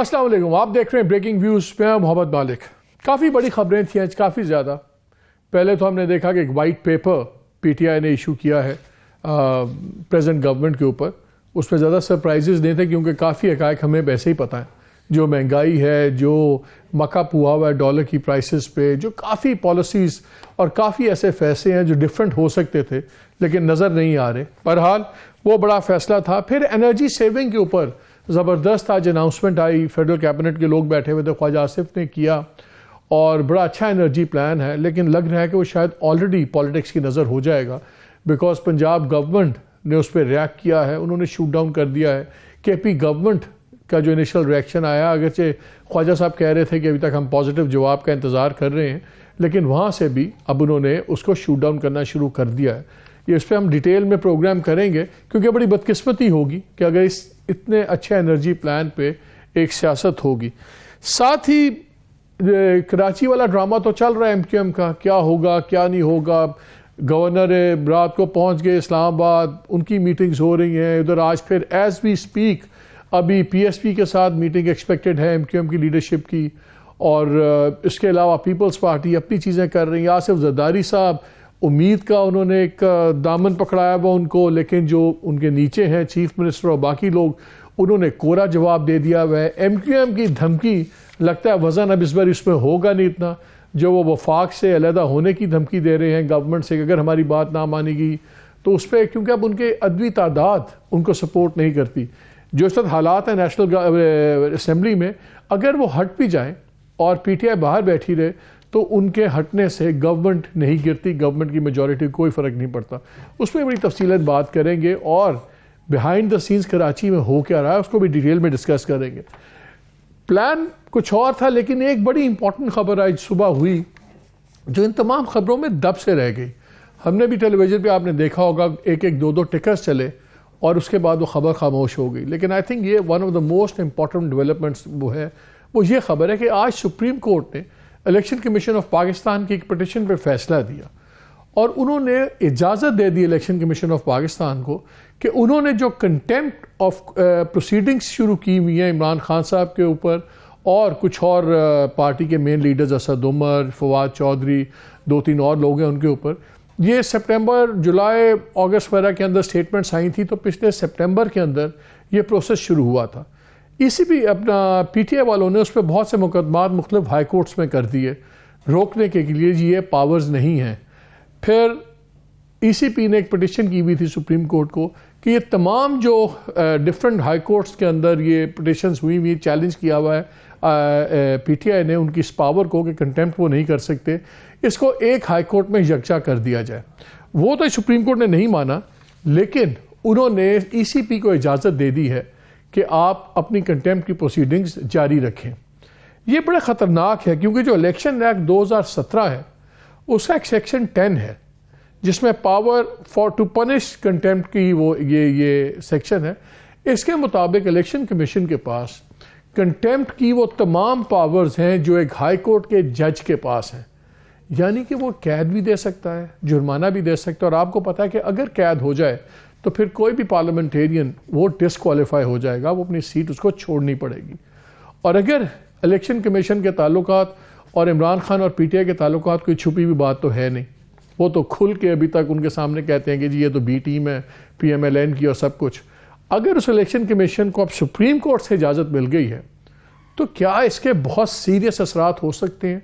السلام علیکم، آپ دیکھ رہے ہیں بریکنگ ویوز میں محمد مالک۔ کافی بڑی خبریں تھیں آج، کافی زیادہ۔ پہلے تو ہم نے دیکھا کہ ایک white paper P T I نے ایشو کیا ہے پریزنٹ گورنمنٹ کے اوپر۔ اس میں زیادہ سرپرائزز نہیں تھے کیونکہ کافی حقائق ہمیں ویسے ہی پتہ ہیں، جو مہنگائی ہے، جو مکہ پوا ہوا ہے ڈالر کی پرائسز پہ، جو کافی پالیسیز اور کافی ایسے فیصلے ہیں جو ڈیفرنٹ ہو سکتے تھے لیکن نظر نہیں آ رہے۔ بہرحال وہ بڑا فیصلہ تھا۔ پھر انرجی سیونگ کے اوپر زبردست آج اناؤنسمنٹ آئی، فیڈرل کیبنٹ کے لوگ بیٹھے ہوئے تھے، خواجہ آصف نے کیا، اور بڑا اچھا انرجی پلان ہے، لیکن لگ رہا ہے کہ وہ شاید آلریڈی پالیٹکس کی نظر ہو جائے گا، بیکاز پنجاب گورنمنٹ نے اس پہ ریئیکٹ کیا ہے، انہوں نے شوٹ ڈاؤن کر دیا ہے۔ کے پی گورنمنٹ کا جو انیشل ریئیکشن آیا، اگرچہ خواجہ صاحب کہہ رہے تھے کہ ابھی تک ہم پازیٹیو جواب کا انتظار کر رہے ہیں، لیکن وہاں سے بھی اب انہوں نے اس کو شوٹ ڈاؤن کرنا شروع کر دیا ہے۔ یہ اس پہ ہم ڈیٹیل میں پروگرام کریں گے، کیونکہ بڑی بدقسمتی ہوگی کہ اگر اس اتنے اچھے انرجی پلان پہ ایک سیاست ہوگی۔ ساتھ ہی کراچی والا ڈرامہ تو چل رہا ہے ایم کیو ایم کا، کیا ہوگا کیا نہیں ہوگا۔ گورنر رات کو پہنچ گئے اسلام آباد، ان کی میٹنگز ہو رہی ہیں ادھر۔ آج پھر ایز وی اسپیک ابھی پی ایس پی کے ساتھ میٹنگ ایکسپیکٹڈ ہے ایم کیو ایم کی لیڈرشپ کی، اور اس کے علاوہ پیپلز پارٹی اپنی چیزیں کر رہی ہیں۔ آصف زرداری صاحب، امید کا انہوں نے ایک دامن پکڑایا ہوا ان کو، لیکن جو ان کے نیچے ہیں چیف منسٹر اور باقی لوگ، انہوں نے کورا جواب دے دیا ہوا ہے۔ ایم کیو ایم کی دھمکی، لگتا ہے وزن اب اس بار اس میں ہوگا نہیں اتنا، جو وہ وفاق سے علیحدہ ہونے کی دھمکی دے رہے ہیں گورنمنٹ سے کہ اگر ہماری بات نہ مانے گی تو اس پہ، کیونکہ اب ان کے عدوی تعداد ان کو سپورٹ نہیں کرتی۔ جو اس وقت حالات ہیں نیشنل اسمبلی میں، اگر وہ ہٹ بھی جائیں اور پی ٹی آئی باہر بیٹھی رہے تو ان کے ہٹنے سے گورنمنٹ نہیں گرتی، گورنمنٹ کی میجورٹی کوئی فرق نہیں پڑتا۔ اس میں بڑی تفصیلات بات کریں گے، اور بیہائنڈ دا سینز کراچی میں ہو کیا رہا ہے اس کو بھی ڈیٹیل میں ڈسکس کریں گے۔ پلان کچھ اور تھا، لیکن ایک بڑی امپورٹنٹ خبر آج صبح ہوئی جو ان تمام خبروں میں دب سے رہ گئی۔ ہم نے بھی ٹیلی ویژن پہ آپ نے دیکھا ہوگا ایک ایک دو ٹکرز چلے اور اس کے بعد وہ خبر خاموش ہو گئی، لیکن آئی تھنک یہ one of the most important developments وہ یہ خبر ہے کہ آج سپریم کورٹ نے الیکشن کمیشن آف پاکستان کی ایک پٹیشن پہ فیصلہ دیا، اور انہوں نے اجازت دے دی الیکشن کمیشن آف پاکستان کو کہ انہوں نے جو کنٹیمپٹ آف پروسیڈنگز شروع کی ہوئی ہیں عمران خان صاحب کے اوپر اور کچھ اور پارٹی کے مین لیڈرز، اسد عمر، فواد چودھری، 2-3 اور لوگ ہیں ان کے اوپر، یہ سپٹمبر، جولائی، اگست وغیرہ کے اندر سٹیٹمنٹس آئی تھیں، تو پچھلے سپٹمبر کے اندر یہ پروسیس شروع ہوا تھا۔ اسی بھی اپنا پی ٹی آئی والوں نے اس پہ بہت سے مقدمات مختلف ہائی کورٹس میں کر دیے روکنے کے لیے، یہ پاورز نہیں ہیں۔ پھر ای سی پی نے ایک پٹیشن کی ہوئی تھی سپریم کورٹ کو کہ یہ تمام جو ڈفرینٹ ہائی کورٹس کے اندر یہ پٹیشنز ہوئی چیلنج کیا ہوا ہے پی ٹی آئی نے ان کی اس پاور کو کہ کنٹیمپٹ وہ نہیں کر سکتے، اس کو ایک ہائی کورٹ میں یکجا کر دیا جائے۔ وہ تو سپریم کورٹ نے نہیں مانا، لیکن انہوں نے ای سی پی کو اجازت دے دی ہے کہ آپ اپنی کنٹیمپٹ کی پروسیڈنگز جاری رکھیں۔ یہ بڑے خطرناک ہے، کیونکہ جو الیکشن ایکٹ 2017 ہے اس کا ایک سیکشن 10 ہے جس میں power for to punish contempt کی وہ یہ سیکشن ہے۔ اس کے مطابق الیکشن کمیشن کے پاس کنٹیمپٹ کی وہ تمام پاورز ہیں جو ایک ہائی کورٹ کے جج کے پاس ہیں، یعنی کہ وہ قید بھی دے سکتا ہے، جرمانہ بھی دے سکتا ہے، اور آپ کو پتا ہے کہ اگر قید ہو جائے تو پھر کوئی بھی پارلیمنٹیرین وہ ڈسکوالیفائی ہو جائے گا، وہ اپنی سیٹ اس کو چھوڑنی پڑے گی۔ اور اگر الیکشن کمیشن کے تعلقات اور عمران خان اور پی ٹی آئی کے تعلقات کوئی چھپی ہوئی بات تو ہے نہیں، وہ تو کھل کے ابھی تک ان کے سامنے کہتے ہیں کہ جی یہ تو بی ٹیم ہے پی ایم ایل این کی اور سب کچھ۔ اگر اس الیکشن کمیشن کو اب سپریم کورٹ سے اجازت مل گئی ہے تو کیا اس کے بہت سیریس اثرات ہو سکتے ہیں،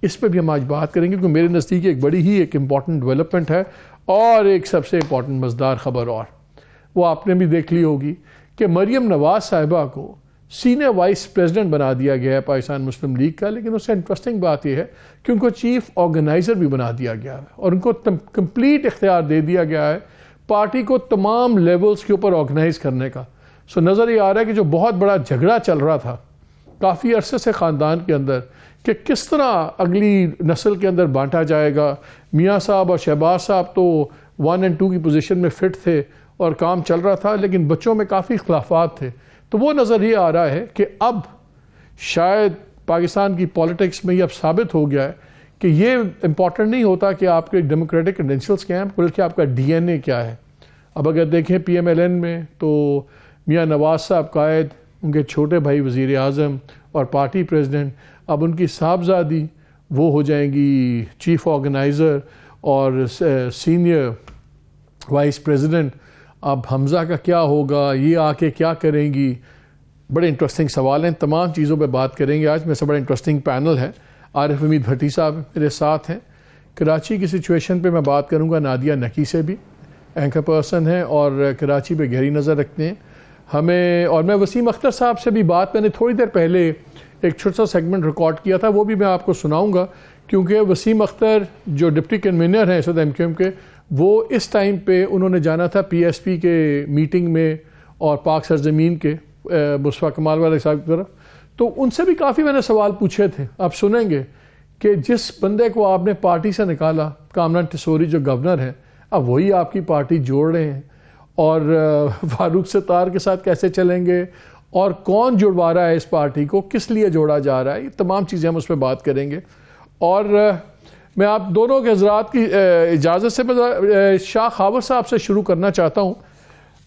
اس پہ بھی ہم آج بات کریں گے، کیونکہ میرے نزدیک ایک بڑی ہی ایک امپورٹنٹ ڈیولپمنٹ ہے۔ اور ایک سب سے امپورٹنٹ مزدار خبر اور وہ آپ نے بھی دیکھ لی ہوگی کہ مریم نواز صاحبہ کو سینئر وائس پریزیڈنٹ بنا دیا گیا ہے پاکستان مسلم لیگ کا، لیکن اس سے انٹرسٹنگ بات یہ ہے کہ ان کو چیف آرگنائزر بھی بنا دیا گیا ہے، اور ان کو کمپلیٹ اختیار دے دیا گیا ہے پارٹی کو تمام لیولز کے اوپر آرگنائز کرنے کا۔ سو نظر یہ آ رہا ہے کہ جو بہت بڑا جھگڑا چل رہا تھا کافی عرصے سے خاندان کے اندر کہ کس طرح اگلی نسل کے اندر بانٹا جائے گا، میاں صاحب اور شہباز صاحب تو 1 اور 2 کی پوزیشن میں فٹ تھے اور کام چل رہا تھا، لیکن بچوں میں کافی اختلافات تھے، تو وہ نظر یہ آ رہا ہے کہ اب شاید پاکستان کی پولیٹکس میں یہ اب ثابت ہو گیا ہے کہ یہ امپورٹنٹ نہیں ہوتا کہ آپ کے ڈیموکریٹک کریڈینشلز کیا ہیں، بلکہ آپ کا ڈی این اے کیا ہے۔ اب اگر دیکھیں پی ایم ایل این میں تو میاں نواز صاحب قائد، ان کے چھوٹے بھائی وزیر اعظم اور پارٹی پریزیڈنٹ، اب ان کی صاحبزادی وہ ہو جائیں گی چیف آرگنائزر اور سینئر وائس پریزیڈنٹ. اب حمزہ کا کیا ہوگا، یہ آ کے کیا کریں گی؟ بڑے انٹرسٹنگ سوال ہیں، تمام چیزوں پہ بات کریں گے آج. میں سے بڑا انٹرسٹنگ پینل ہے. عارف حمید بھٹی صاحب میرے ساتھ ہیں. کراچی کی سچویشن پہ میں بات کروں گا نادیہ نقی سے بھی، اینکر پرسن ہیں اور کراچی پہ گہری نظر رکھتے ہیں ہمیں. اور میں وسیم اختر صاحب سے بھی بات، میں نے تھوڑی دیر پہلے ایک چھوٹا سا سیگمنٹ ریکارڈ کیا تھا، وہ بھی میں آپ کو سناؤں گا، کیونکہ وسیم اختر جو ڈپٹی کنوینر ہیں اس وقت ایم کیو ایم کے، وہ اس ٹائم پہ انہوں نے جانا تھا پی ایس پی کے میٹنگ میں اور پاک سرزمین کے مصطفیٰ کمال والے صاحب کی طرف. تو ان سے بھی کافی میں نے سوال پوچھے تھے، آپ سنیں گے کہ جس بندے کو آپ نے پارٹی سے نکالا، کامران ٹسوری جو گورنر ہیں، اب وہی آپ کی پارٹی جوڑ رہے ہیں، اور فاروق ستار کے ساتھ کیسے چلیں گے اور کون جڑوا رہا ہے اس پارٹی کو، کس لیے جوڑا جا رہا ہے، یہ تمام چیزیں ہم اس پہ بات کریں گے. اور میں آپ دونوں کے حضرات کی اجازت سے شاہ خاور صاحب سے شروع کرنا چاہتا ہوں.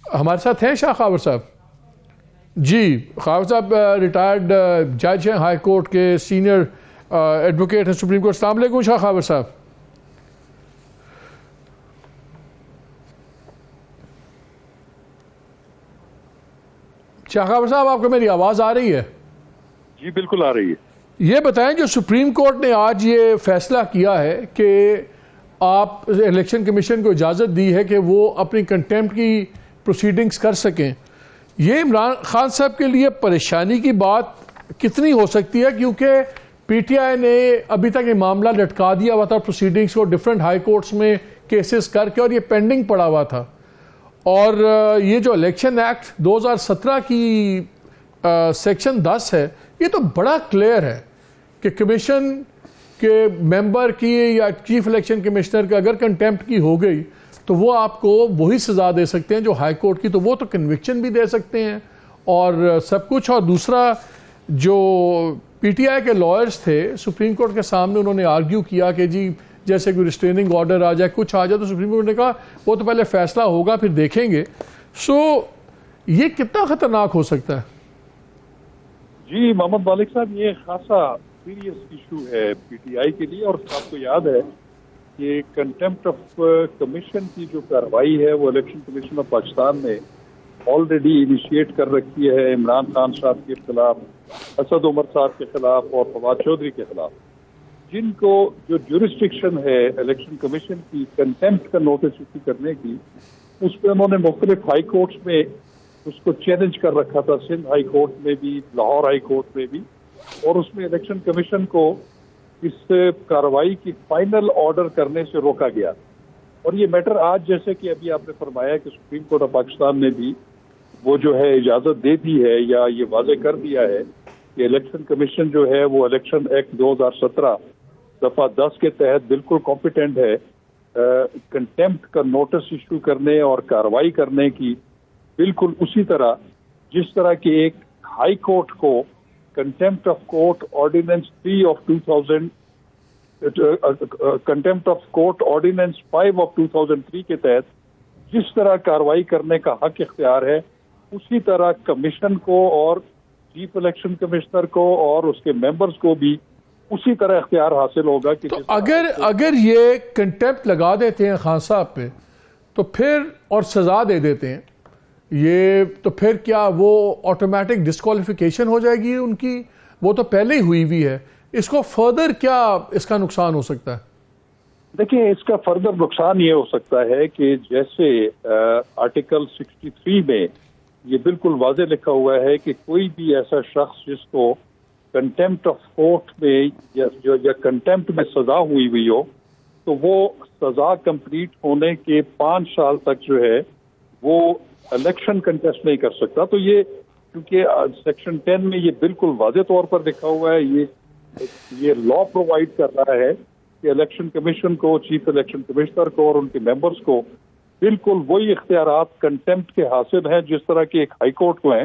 ہمارے ساتھ ہیں شاہ خاور صاحب؟ جی، خاور صاحب ریٹائرڈ جج ہیں ہائی کورٹ کے، سینئر ایڈوکیٹ ہیں سپریم کورٹ. السلام علیکم شاہ خاور صاحب. شاہ خاور صاحب، آپ کو میری آواز آ رہی ہے؟ جی بالکل آ رہی ہے. یہ بتائیں جو سپریم کورٹ نے آج یہ فیصلہ کیا ہے کہ آپ الیکشن کمیشن کو اجازت دی ہے کہ وہ اپنی کنٹیمپٹ کی پروسیڈنگز کر سکیں، یہ عمران خان صاحب کے لیے پریشانی کی بات کتنی ہو سکتی ہے؟ کیونکہ پی ٹی آئی نے ابھی تک یہ معاملہ لٹکا دیا ہوا تھا پروسیڈنگز کو ڈفرینٹ ہائی کورٹس میں کیسز کر کے، اور یہ پینڈنگ پڑا ہوا تھا. اور یہ جو الیکشن ایکٹ 2017 کی سیکشن 10 ہے، یہ تو بڑا کلیئر ہے کہ کمیشن کے ممبر کی یا چیف الیکشن کمشنر کا اگر کنٹیمپٹ کی ہو گئی تو وہ آپ کو وہی سزا دے سکتے ہیں جو ہائی کورٹ کی، تو وہ تو کنوکشن بھی دے سکتے ہیں اور سب کچھ. اور دوسرا، جو پی ٹی آئی کے لائرز تھے سپریم کورٹ کے سامنے، انہوں نے آرگیو کیا کہ جی جیسے کوئی ریسٹریننگ آرڈر آ جائے، کچھ آ جائے، تو سپریم کورٹ نے کہا وہ تو پہلے فیصلہ ہوگا پھر دیکھیں گے. سو یہ کتنا خطرناک ہو سکتا ہے؟ جی محمد مالک صاحب، یہ خاصا سیریس ایشو ہے پی ٹی آئی کے لیے. اور آپ کو یاد ہے کہ کنٹیمپٹ آف کمیشن کی جو کارروائی ہے وہ الیکشن کمیشن آف پاکستان نے آلریڈی انیشیٹ کر رکھی ہے عمران خان صاحب کے خلاف، اسد عمر صاحب کے خلاف اور فواد چودھری کے خلاف، جن کو جو جورسڈکشن ہے الیکشن کمیشن کی کنٹیمپٹ کا نوٹس ایشو کرنے کی، اس پہ انہوں نے مختلف ہائی کورٹس میں اس کو چیلنج کر رکھا تھا، سندھ ہائی کورٹ میں بھی، لاہور ہائی کورٹ میں بھی. اور اس میں الیکشن کمیشن کو اس کارروائی کی فائنل آرڈر کرنے سے روکا گیا. اور یہ میٹر آج، جیسے کہ ابھی آپ نے فرمایا کہ سپریم کورٹ آف پاکستان نے بھی وہ جو ہے اجازت دے دی ہے یا یہ واضح کر دیا ہے کہ الیکشن کمیشن جو ہے وہ الیکشن ایکٹ 2017 دفعہ 10 کے تحت بالکل کمپیٹنٹ ہے کنٹیمپٹ کا نوٹس ایشو کرنے اور کارروائی کرنے کی، بالکل اسی طرح جس طرح کہ ایک ہائی کورٹ کو contempt of court ordinance 3 of 2000 contempt of court ordinance 5 of 2003 کے تحت جس طرح کارروائی کرنے کا حق اختیار ہے، اسی طرح کمیشن کو اور چیف الیکشن کمشنر کو اور اس کے ممبرز کو بھی اسی طرح اختیار حاصل ہوگا. کہ تو اگر یہ کنٹیمپٹ لگا دیتے ہیں خان صاحب پہ تو پھر اور سزا دے دیتے ہیں، یہ تو پھر کیا وہ آٹومیٹک ڈسکوالیفیکیشن ہو جائے گی ان کی؟ وہ تو پہلے ہی ہوئی ہوئی ہے. اس کو فردر کیا اس کا نقصان ہو سکتا ہے؟ دیکھیں، اس کا فردر نقصان یہ ہو سکتا ہے کہ جیسے آرٹیکل 63 میں یہ بالکل واضح لکھا ہوا ہے کہ کوئی بھی ایسا شخص جس کو کنٹیمپٹ آف کورٹ میں یا کنٹیمپٹ میں سزا ہوئی ہو، تو وہ سزا کمپلیٹ ہونے کے 5 سال تک جو ہے وہ الیکشن کنٹیسٹ نہیں کر سکتا. تو یہ کیونکہ سیکشن 10 میں یہ بالکل واضح طور پر لکھا ہوا ہے، یہ لا پرووائڈ کر رہا ہے کہ الیکشن کمیشن کو، چیف الیکشن کمشنر کو اور ان کے ممبرز کو بالکل وہی اختیارات کنٹیمپٹ کے حاصل ہیں جس طرح کے ایک ہائی کورٹ کو ہیں.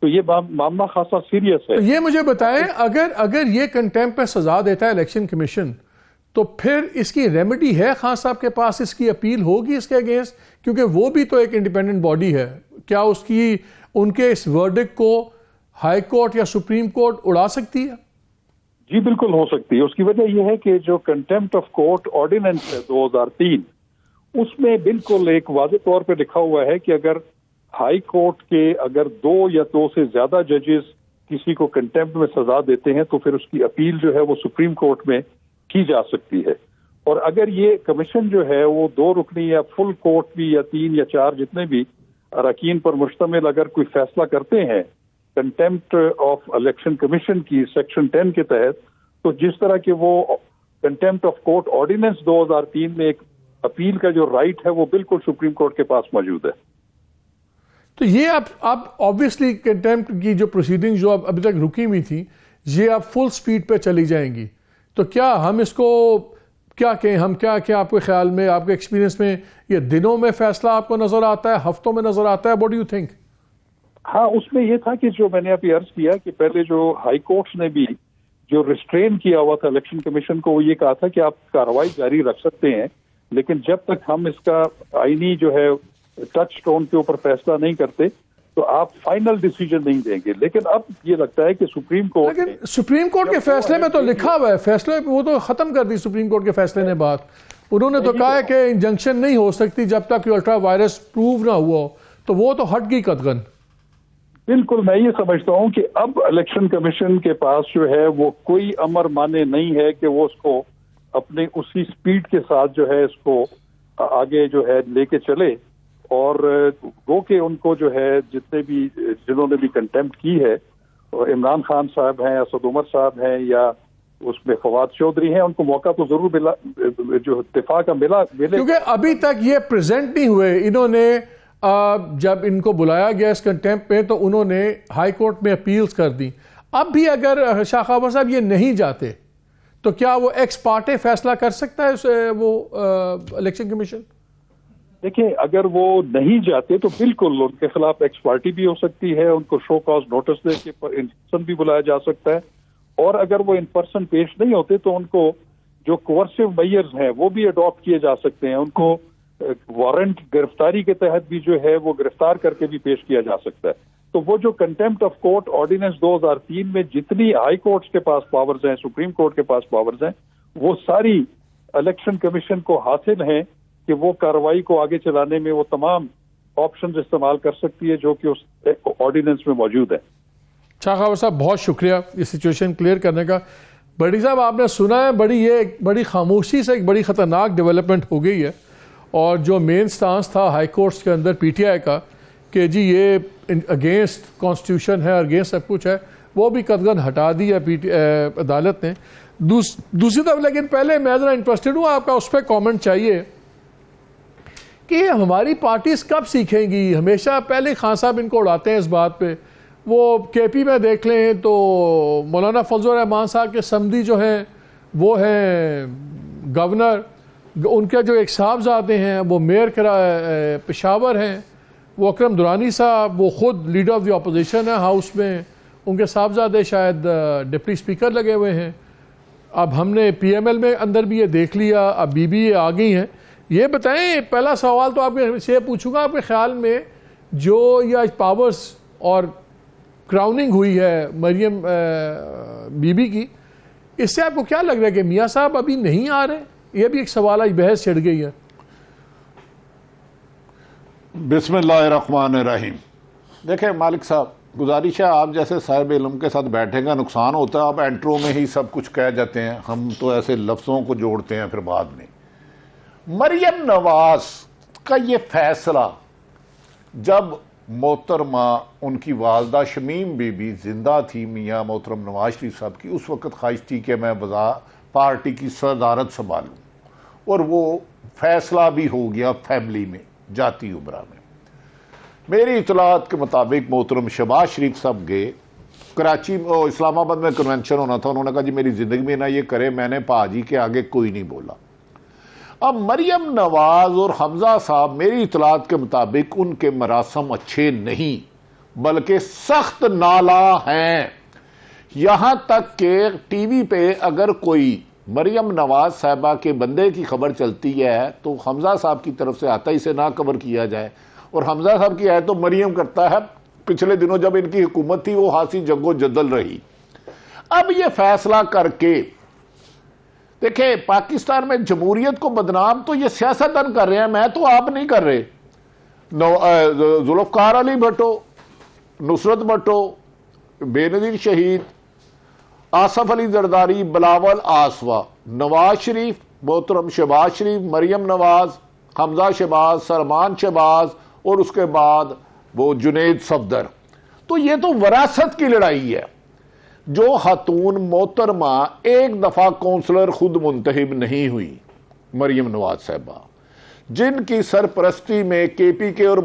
تو یہ معاملہ خاصا سیریس ہے. یہ مجھے بتائیں، اگر یہ کنٹیمپٹ پہ سزا دیتا ہے الیکشن کمیشن، تو پھر اس کی ریمیڈی ہے خان صاحب کے پاس؟ اس کی اپیل ہوگی اس کے اگینسٹ؟ کیونکہ وہ بھی تو ایک انڈیپینڈنٹ باڈی ہے. کیا اس کی ان کے اس ورڈکٹ کو ہائی کورٹ یا سپریم کورٹ اڑا سکتی ہے؟ جی بالکل ہو سکتی ہے. اس کی وجہ یہ ہے کہ جو کنٹمپٹ آف کورٹ آرڈیننس ہے 2003 اس میں بالکل ایک واضح طور پہ لکھا ہوا ہے کہ اگر ہائی کورٹ کے اگر 2 یا 2 سے زیادہ ججز کسی کو کنٹمپٹ میں سزا دیتے ہیں تو پھر اس کی اپیل جو ہے وہ سپریم کورٹ میں کی جا سکتی ہے. اور اگر یہ کمیشن جو ہے وہ 2 رکنی یا فل کورٹ بھی یا 3 یا 4 جتنے بھی اراکین پر مشتمل اگر کوئی فیصلہ کرتے ہیں کنٹمپٹ آف الیکشن کمیشن کی سیکشن 10 کے تحت، تو جس طرح کہ وہ کنٹمپٹ آف کورٹ آرڈیننس 2003 میں ایک اپیل کا جو رائٹ ہے وہ بالکل سپریم کورٹ کے پاس موجود ہے. تو یہ اب آبویسلی کنٹمپٹ کی جو پروسیڈنگ جو ابھی تک رکی ہوئی تھی یہ اب فل سپیڈ پہ چلی جائیں گی. تو کیا ہم اس کو کیا کہیں، ہم کیا آپ کے خیال میں، آپ کے ایکسپیرینس میں یہ دنوں میں فیصلہ آپ کو نظر آتا ہے، ہفتوں میں نظر آتا ہے؟ What do you think? ہاں اس میں یہ تھا کہ جو میں نے ابھی عرض کیا کہ پہلے جو ہائی کورٹس نے بھی جو ریسٹرین کیا ہوا تھا الیکشن کمیشن کو، وہ یہ کہا تھا کہ آپ کارروائی جاری رکھ سکتے ہیں لیکن جب تک ہم اس کا آئینی جو ہے ٹچ سٹون کے اوپر فیصلہ نہیں کرتے تو آپ فائنل ڈیسیجن نہیں دیں گے. لیکن اب یہ لگتا ہے کہ سپریم کورٹ، لیکن سپریم کورٹ کے فیصلے میں تو لکھا ہوا ہے، فیصلے وہ تو ختم کر دی سپریم کورٹ کے فیصلے نے بات. انہوں نے تو کہا ہے کہ انجنکشن نہیں ہو سکتی جب تک الٹرا وائرس پروو نہ ہوا ہو، تو وہ تو ہٹ گئی قطعاً. بالکل میں یہ سمجھتا ہوں کہ اب الیکشن کمیشن کے پاس جو ہے وہ کوئی امر مانے نہیں ہے کہ وہ اس کو اپنے اسی سپیڈ کے ساتھ جو ہے اس کو آگے جو ہے لے کے چلے. اور وہ کہ ان کو جو ہے جتنے بھی جنہوں نے بھی کنٹمپٹ کی ہے، عمران خان صاحب ہیں، اسد عمر صاحب ہیں یا اس میں فواد چودھری ہیں، ان کو موقع تو ضرور ملا، جو دفاع کا ملے. کیونکہ ابھی تک یہ پریزنٹ نہیں ہوئے. انہوں نے جب ان کو بلایا گیا اس کنٹمپٹ میں تو انہوں نے ہائی کورٹ میں اپیلز کر دی. اب بھی اگر شاہ خبر صاحب یہ نہیں جاتے تو کیا وہ ایکس پارٹے فیصلہ کر سکتا ہے وہ الیکشن کمیشن؟ دیکھیں اگر وہ نہیں جاتے تو بالکل ان کے خلاف ایکس پارٹی بھی ہو سکتی ہے، ان کو شو کاز نوٹس دے کے ان پرسن بھی بلایا جا سکتا ہے. اور اگر وہ ان پرسن پیش نہیں ہوتے تو ان کو جو کوورسو میئرز ہیں وہ بھی اڈاپٹ کیے جا سکتے ہیں. ان کو وارنٹ گرفتاری کے تحت بھی جو ہے وہ گرفتار کر کے بھی پیش کیا جا سکتا ہے. تو وہ جو کنٹمپٹ آف کورٹ آرڈیننس 2003 میں جتنی ہائی کورٹس کے پاس پاورز ہیں، سپریم کورٹ کے پاس پاورز ہیں، وہ ساری الیکشن کمیشن کو حاصل ہیں کہ وہ کارروائی کو آگے چلانے میں وہ تمام آپشنز استعمال کر سکتی ہے جو کہ اس آرڈیننس میں موجود ہے. شاہ خبر صاحب بہت شکریہ یہ سچویشن کلیئر کرنے کا. بڑی صاحب آپ نے سنا ہے بڑی خاموشی سے ایک بڑی خطرناک ڈیولپمنٹ ہو گئی ہے، اور جو مین سٹانس تھا ہائی کورٹس کے اندر پی ٹی آئی کا کہ جی یہ اگینسٹ کانسٹیٹیوشن ہے، اگینسٹ سب کچھ ہے، وہ بھی قطعاً ہٹا دی ہے عدالت نے. دوسری طرف لیکن پہلے میں ذرا انٹرسٹڈ ہوں، آپ کا اس پہ کامنٹ چاہیے کہ ہماری پارٹیز کب سیکھیں گی. ہمیشہ پہلے خان صاحب ان کو اڑاتے ہیں اس بات پہ. وہ کے پی میں دیکھ لیں تو مولانا فضل الرحمان صاحب کے سمدی جو ہیں وہ ہیں گورنر، ان کے جو ایک صاحبزادے ہیں وہ میئر پشاور ہیں، وہ اکرم درانی صاحب وہ خود لیڈر آف دی اپوزیشن ہے ہاؤس میں، ان کے صاحبزادے شاید ڈپٹی اسپیکر لگے ہوئے ہیں. اب ہم نے پی ایم ایل میں اندر بھی یہ دیکھ لیا، اب بی بی آ گئی ہیں. یہ بتائیں، پہلا سوال تو آپ سے پوچھوں گا، آپ کے خیال میں جو یہ پاورز اور کراؤننگ ہوئی ہے مریم بی بی کی، اس سے آپ کو کیا لگ رہا ہے کہ میاں صاحب ابھی نہیں آ رہے؟ یہ بھی ایک سوال آج بحث چھڑ گئی ہے. بسم اللہ الرحمن الرحیم. دیکھیں مالک صاحب، گزارش ہے آپ جیسے صاحب علم کے ساتھ بیٹھے گا نقصان ہوتا ہے. آپ انٹرو میں ہی سب کچھ کہہ جاتے ہیں، ہم تو ایسے لفظوں کو جوڑتے ہیں پھر بعد میں. مریم نواز کا یہ فیصلہ جب محترمہ ان کی والدہ شمیم بی بی زندہ تھی، میاں محترم نواز شریف صاحب کی، اس وقت خواہش تھی کہ میں پارٹی کی صدارت سنبھالوں، اور وہ فیصلہ بھی ہو گیا فیملی میں، جاتی عمرہ میں. میری اطلاعات کے مطابق محترم شہباز شریف صاحب گئے کراچی، اسلام آباد میں کنونشن ہونا تھا، انہوں نے کہا جی میری زندگی میں نہ یہ کرے. میں نے پاجی کے آگے کوئی نہیں بولا. اب مریم نواز اور حمزہ صاحب میری اطلاعات کے مطابق ان کے مراسم اچھے نہیں بلکہ سخت نالا ہیں. یہاں تک کہ ٹی وی پہ اگر کوئی مریم نواز صاحبہ کے بندے کی خبر چلتی ہے تو حمزہ صاحب کی طرف سے آتا ہے اسے نہ کور کیا جائے، اور حمزہ صاحب کی ہے تو مریم کرتا ہے پچھلے دنوں جب ان کی حکومت تھی وہ خاصی جنگ و جدل رہی. اب یہ فیصلہ کر کے دیکھیں پاکستان میں جمہوریت کو بدنام تو یہ سیاستدان کر رہے ہیں, میں تو آپ نہیں کر رہے. ذوالفقار علی بھٹو, نصرت بھٹو, بے نظیر شہید, آصف علی زرداری, بلاول آسوا, نواز شریف, محترم شہباز شریف, مریم نواز, حمزہ شہباز, سلمان شہباز, اور اس کے بعد وہ جنید صفدر. تو یہ تو وراثت کی لڑائی ہے. جو خاتون محترمہ ایک دفعہ کونسلر خود منتخب نہیں ہوئی, مریم نواز صاحبہ, جن کی سرپرستی میں کے پی کے اور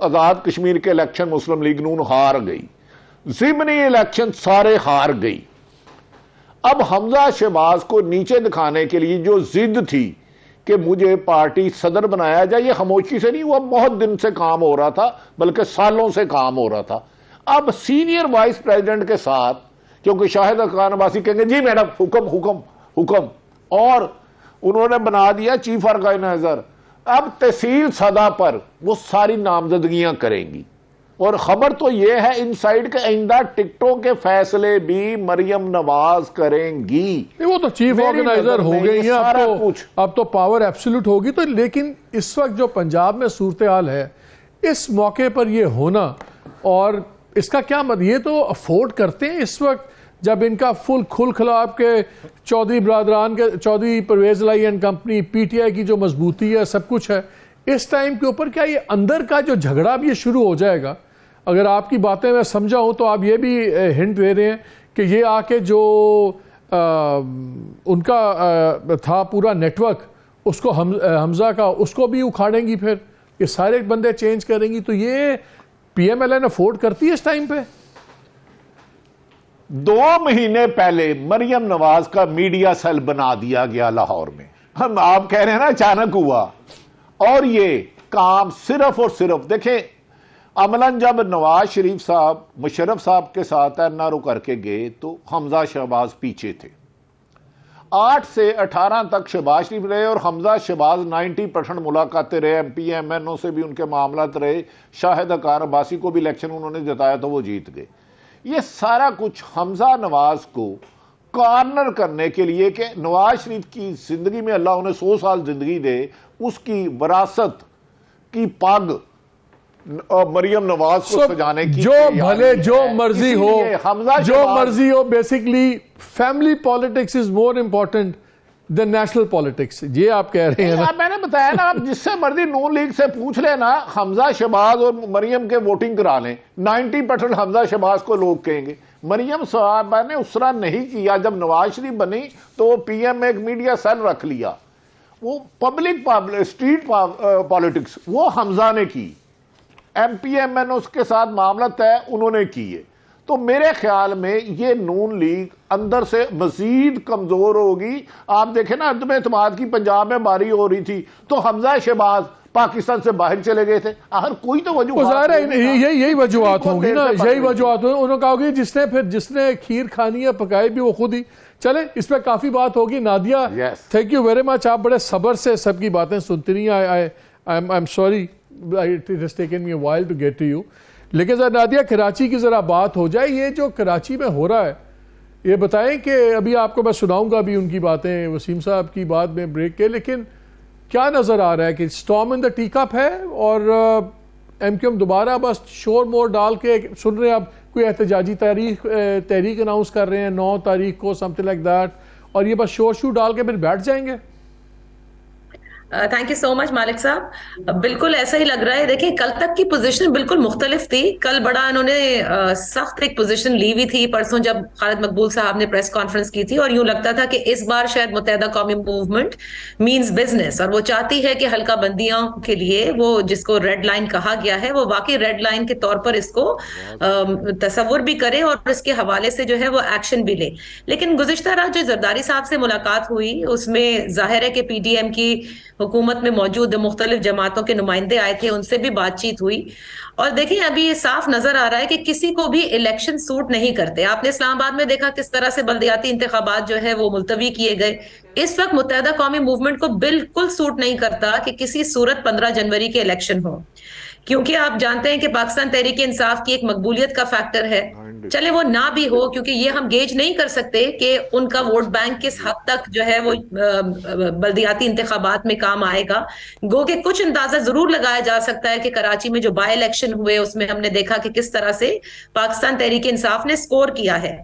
آزاد کشمیر کے الیکشن مسلم لیگ نون ہار گئی, ضمنی الیکشن سارے ہار گئی. اب حمزہ شہباز کو نیچے دکھانے کے لیے جو ضد تھی کہ مجھے پارٹی صدر بنایا جائے, یہ خاموشی سے نہیں ہوا, بہت دن سے کام ہو رہا تھا, بلکہ سالوں سے کام ہو رہا تھا. اب سینئر وائس پریزیڈنٹ کے ساتھ, کیونکہ شاہد خان عباسی کہیں گے جی میڈم حکم حکم حکم, اور انہوں نے بنا دیا چیف آرگنائزر. اب تحصیل سطح پر وہ ساری نامزدگیاں کریں گی, اور خبر تو یہ ہے ان سائیڈ کے آئندہ ٹکٹوں کے فیصلے بھی مریم نواز کریں گی. وہ تو چیف آرگنائزر ہو گئی ہیں, اب تو پاور ایبسولوٹ ہوگی. تو لیکن اس وقت جو پنجاب میں صورتحال ہے, اس موقع پر یہ ہونا, اور اس کا کیا مطلب, یہ تو افورڈ کرتے ہیں اس وقت جب ان کا فل کھل کھلا آپ کے چودھری برادران کے, چودھری پرویز الہی and company, P T I کی جو مضبوطی ہے, سب کچھ ہے اس ٹائم کے اوپر, کیا یہ اندر کا جو جھگڑا بھی یہ شروع ہو جائے گا؟ اگر آپ کی باتیں میں سمجھا ہوں تو آپ یہ بھی ہنٹ دے رہے ہیں کہ یہ آ کے جو ان کا تھا پورا نیٹ ورک, اس کو حمزہ کا, اس کو بھی اکھاڑیں گی, پھر یہ سارے بندے چینج کریں گی. تو یہ P M L N afford کرتی ہے اس ٹائم پہ؟ 2 مہینے پہلے مریم نواز کا میڈیا سیل بنا دیا گیا لاہور میں. ہم آپ کہہ رہے ہیں نا اچانک ہوا, اور یہ کام صرف اور صرف دیکھیں عملاً جب نواز شریف صاحب مشرف صاحب کے ساتھ این آر او کر کے گئے تو حمزہ شہباز پیچھے تھے. 8 سے 18 تک شہباز شریف رہے, اور حمزہ شہباز 90% ملاقاتیں رہے, ایم پی ایم این او سے بھی ان کے معاملات رہے. شاہد خان عباسی کو بھی الیکشن انہوں نے جتایا تو وہ جیت گئے. یہ سارا کچھ حمزہ نواز کو کارنر کرنے کے لیے کہ نواز شریف کی زندگی میں اللہ انہیں 100 سال زندگی دے, اس کی وراثت کی پگ مریم نواز کو سجانے کی, جو بھلے جو مرضی ہو, جو مرضی ہو, basically family politics is more important than national politics. یہ آپ کہہ رہے ہیں نا, میں نے بتایا نا, آپ جس سے مرضی نون لیگ سے پوچھ لیں نا, حمزہ شہباز اور مریم کے ووٹنگ کرا لیں, 90% حمزہ شہباز کو لوگ کہیں گے. مریم صاحبہ نے اس طرح نہیں کیا. جب نواز شریف بنی تو وہ پی ایم ایک میڈیا سیل رکھ لیا, وہ پبلک اسٹریٹ پالیٹکس وہ حمزہ نے کی, ایم پی ایم این اس کے ساتھ معاملہ طے انہوں نے کیے. تو میرے خیال میں یہ نون لیگ اندر سے مزید کمزور ہوگی. آپ دیکھیں نا عدم اعتماد کی پنجاب میں باری ہو رہی تھی تو حمزہ شہباز پاکستان سے باہر چلے گئے تھے. آخر کوئی تو وجوہات, یہی وجوہات ہوں گی نا, یہی وجوہات ہوں. انہوں نے کہا کہ جس نے کھیر کھانی ہے پکائے بھی وہ خود ہی. چلیں اس پہ کافی بات ہوگی. Nadia, thank you very much, آپ بڑے صبر سے سب کی باتیں سنتی رہی ہیں. I am sorry it has taken me a while to get to you. لیکن ذرا نادیہ کراچی کی ذرا بات ہو جائے. یہ جو کراچی میں ہو رہا ہے یہ بتائیں کہ ابھی آپ کو میں سناؤں گا ابھی ان کی باتیں, وسیم صاحب کی بات میں بریک کے, لیکن کیا نظر آ رہا ہے کہ storm in the T cup ہے اور ایم کیو ایم دوبارہ بس شور مور ڈال کے سن رہے ہیں, اب کوئی احتجاجی تحریک اناؤنس کر رہے ہیں 9 تاریخ کو something like that, اور یہ بس شور شو ڈال کے پھر بیٹھ جائیں گے؟ تھینک یو سو مچ مالک صاحب. بالکل ایسا ہی لگ رہا ہے. دیکھیں کل تک کی پوزیشن بالکل مختلف تھی. کل بڑا انہوں نے سخت ایک پوزیشن لی ہوئی تھی پرسوں جب خالد مقبول صاحب نے پریس کانفرنس کی تھی, اور یوں لگتا تھا کہ اس بار شاید متحدہ قومی موومنٹ مینز بزنس, اور وہ چاہتی ہے کہ حلقہ بندیوں کے لیے وہ جس کو ریڈ لائن کہا گیا ہے وہ واقعی ریڈ لائن کے طور پر اس کو تصور بھی کرے اور اس کے حوالے سے جو ہے وہ ایکشن بھی لے. لیکن گزشتہ رات جو زرداری صاحب سے ملاقات ہوئی اس میں ظاہر ہے کہ پی ڈی ایم کی حکومت میں موجود مختلف جماعتوں کے نمائندے آئے تھے, ان سے بھی بات چیت ہوئی. اور دیکھیں ابھی یہ صاف نظر آ رہا ہے کہ کسی کو بھی الیکشن سوٹ نہیں کرتے. آپ نے اسلام آباد میں دیکھا کس طرح سے بلدیاتی انتخابات جو ہے وہ ملتوی کیے گئے. اس وقت متحدہ قومی موومنٹ کو بالکل سوٹ نہیں کرتا کہ کسی صورت 15 جنوری کے الیکشن ہو, کیونکہ آپ جانتے ہیں کہ پاکستان تحریک انصاف کی ایک مقبولیت کا فیکٹر ہے. چلے وہ نہ بھی ہو, کیونکہ یہ ہم گیج نہیں کر سکتے کہ ان کا ووٹ بینک کس حد تک جو ہے وہ بلدیاتی انتخابات میں کام آئے گا. گو کہ کچھ اندازہ ضرور لگایا جا سکتا ہے کہ کراچی میں جو بائی الیکشن ہوئے اس میں ہم نے دیکھا کہ کس طرح سے پاکستان تحریک انصاف نے سکور کیا ہے.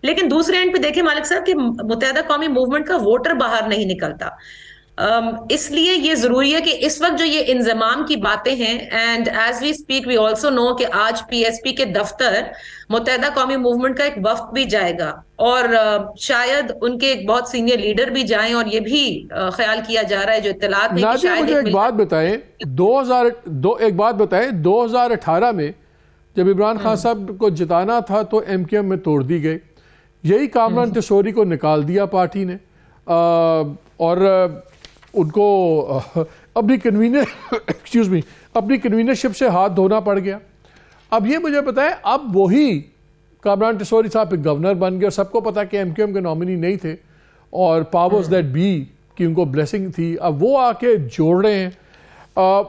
لیکن دوسرے اینڈ پہ دیکھیں مالک صاحب کہ متحدہ قومی موومنٹ کا ووٹر باہر نہیں نکلتا. اس لیے یہ ضروری ہے کہ اس وقت جو یہ انضمام کی باتیں ہیں, and as we speak we also know کہ آج پی ایس پی کے دفتر متحدہ قومی موومنٹ کا ایک وفد بھی جائے گا, اور شاید ان کے ایک بہت سینئر لیڈر بھی جائیں, اور یہ بھی خیال کیا جا رہا ہے جو اطلاعات ہیں کہ شاید مجھے ایک بات بتائیں, 2018 میں جب عمران خان صاحب کو جتانا تھا تو ایم کیو ایم میں توڑ دی گئی, یہی کامران ٹسوری کو نکال دیا پارٹی نے, اور ان کو اپنی کنوینرشپ سے ہاتھ دھونا پڑ گیا. اب یہ مجھے بتائیں, اب وہی کامران ٹسوری صاحب ایک گورنر بن گئے, اور سب کو پتا کہ ایم کیو ایم کے نامنی نہیں تھے اور پاورز دیٹ بی کی ان کو بلیسنگ تھی, اب وہ آ کے جوڑ رہے ہیں.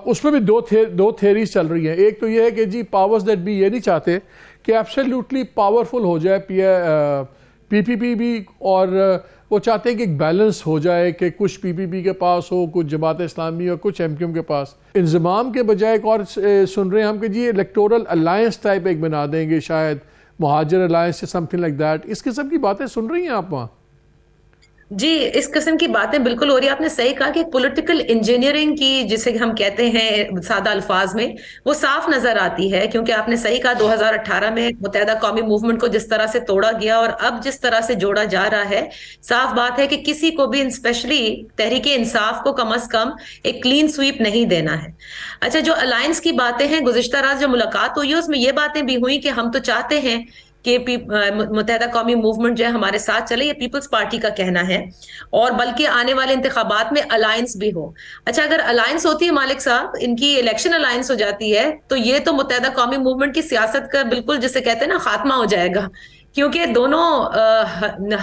اس میں بھی دو تھیریز چل رہی ہیں. ایک تو یہ ہے کہ جی پاورز دیٹ بی یہ نہیں چاہتے کہ ایبسلیوٹلی پاورفل ہو جائے پی پی پی بھی, اور وہ چاہتے ہیں کہ ایک بیلنس ہو جائے کہ کچھ پی پی پی کے پاس ہو, کچھ جماعت اسلامی اور کچھ ایم کیو ایم کے پاس. انضمام کے بجائے ایک اور سن رہے ہیں ہم کہ جی الیکٹورل الائنس ٹائپ ایک بنا دیں گے, شاید مہاجر الائنس یا سم تھنگ لائک دیٹ. اس قسم کی باتیں سن رہی ہیں آپ وہاں؟ جی, اس قسم کی باتیں بالکل ہو رہی ہے. آپ نے صحیح کہا کہ پولیٹیکل انجینئرنگ کی جسے ہم کہتے ہیں سادہ الفاظ میں, وہ صاف نظر آتی ہے, کیونکہ آپ نے صحیح کہا 2018 میں متحدہ قومی موومنٹ کو جس طرح سے توڑا گیا اور اب جس طرح سے جوڑا جا رہا ہے, صاف بات ہے کہ کسی کو بھی اسپیشلی تحریک انصاف کو کم از کم ایک کلین سویپ نہیں دینا ہے. اچھا, جو الائنس کی باتیں ہیں, گزشتہ رات جو ملاقات ہوئی ہے اس میں یہ باتیں بھی ہوئی کہ ہم تو چاہتے ہیں کہ متحدہ قومی موومنٹ جو ہے ہمارے ساتھ چلے, یہ پیپلز پارٹی کا کہنا ہے, اور بلکہ آنے والے انتخابات میں الائنس بھی ہو. اچھا, اگر الائنس ہوتی ہے مالک صاحب, ان کی الیکشن الائنس ہو جاتی ہے, تو یہ تو متحدہ قومی موومنٹ کی سیاست کا بالکل جسے کہتے ہیں نا خاتمہ ہو جائے گا, کیونکہ دونوں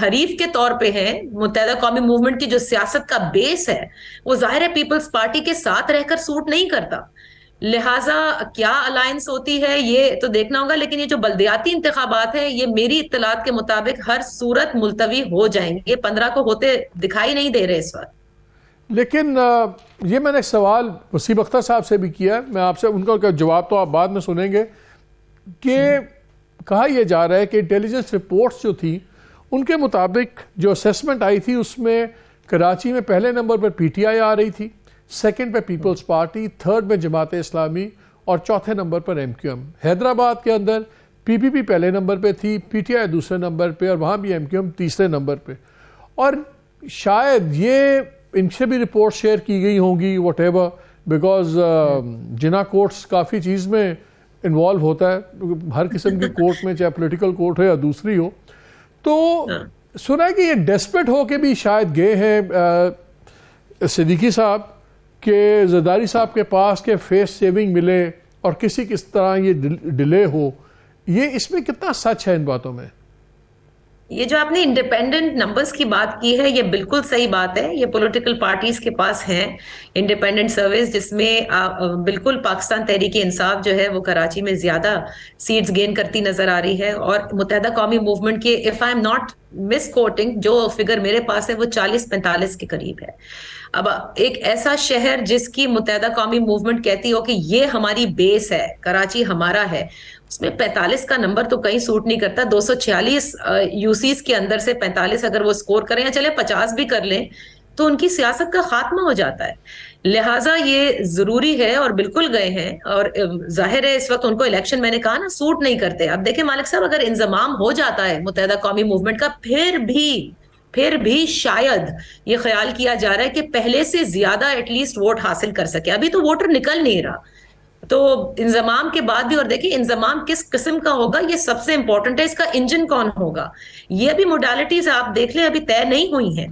حریف کے طور پہ ہیں. متحدہ قومی موومنٹ کی جو سیاست کا بیس ہے وہ ظاہر ہے پیپلز پارٹی کے ساتھ رہ کر سوٹ نہیں کرتا, لہٰذا کیا الائنس ہوتی ہے یہ تو دیکھنا ہوگا. لیکن یہ جو بلدیاتی انتخابات ہیں یہ میری اطلاعات کے مطابق ہر صورت ملتوی ہو جائیں گے, یہ 15 کو ہوتے دکھائی نہیں دے رہے اس وقت. لیکن یہ میں نے ایک سوال وسیم اختر صاحب سے بھی کیا, میں آپ سے ان کا جواب تو آپ بعد میں سنیں گے, کہ کہا یہ جا رہا ہے کہ انٹیلیجنس رپورٹس جو تھی ان کے مطابق جو اسیسمنٹ آئی تھی اس میں کراچی میں پہلے number per P T I آ رہی تھی, سیکنڈ پہ پیپلز پارٹی, تھرڈ میں جماعت اسلامی, اور چوتھے نمبر پر ایم کیو ایم. حیدرآباد کے اندر پی پی پی پہلے نمبر پہ تھی, پی ٹی آئی دوسرے نمبر پہ, اور وہاں بھی ایم کیو ایم تیسرے نمبر پہ. اور شاید یہ ان سے بھی رپورٹ شیئر کی گئی ہوں گی واٹ ایور, بیکاز جنا کورٹس کافی چیز میں انوالو ہوتا ہے, ہر قسم کی کورٹ میں, چاہے پولیٹیکل کورٹ ہو یا دوسری ہو. تو سنا ہے کہ یہ ڈیسپریٹ ہو کے بھی شاید گئے ہیں صدیقی صاحب کہ زرداری صاحب کے پاس کہ فیس سیونگ ملے اور کس طرح یہ ڈیلے ہو. یہ اس میں کتنا سچ ہے ان باتوں میں؟ یہ جو آپ نے انڈیپینڈنٹ نمبرز کی بات کی ہے یہ بالکل صحیح بات ہے. یہ پولیٹیکل پارٹیز کے پاس ہیں انڈیپینڈنٹ سروس, جس میں بالکل پاکستان تحریک انصاف جو ہے وہ کراچی میں زیادہ سیٹس گین کرتی نظر آ رہی ہے, اور متحدہ قومی موومنٹ کے if I am not misquoting جو فگر میرے پاس ہے وہ 40-45 کے قریب ہے. اب ایک ایسا شہر جس کی متحدہ قومی موومنٹ کہتی ہو کہ یہ ہماری بیس ہے, کراچی ہمارا ہے, اس میں 45 کا نمبر تو کہیں سوٹ نہیں کرتا. 246 یوسیز کے اندر سے 45 اگر وہ سکور کریں یا چلے 50 بھی کر لیں تو ان کی سیاست کا خاتمہ ہو جاتا ہے. لہٰذا یہ ضروری ہے, اور بالکل گئے ہیں, اور ظاہر ہے اس وقت ان کو الیکشن میں نے کہا نا سوٹ نہیں کرتے. اب دیکھیں مالک صاحب, اگر انضمام ہو جاتا ہے متحدہ قومی موومنٹ کا, پھر بھی شاید یہ خیال کیا جا رہا ہے کہ پہلے سے زیادہ ایٹ لیسٹ ووٹ حاصل کر سکے. ابھی تو ووٹر نکل نہیں رہا, تو انضمام کے بعد بھی, اور دیکھیں انضمام کس قسم کا ہوگا یہ سب سے امپورٹنٹ ہے, اس کا انجن کون ہوگا. یہ بھی موڈالٹیز آپ دیکھ لیں ابھی طے نہیں ہوئی ہیں,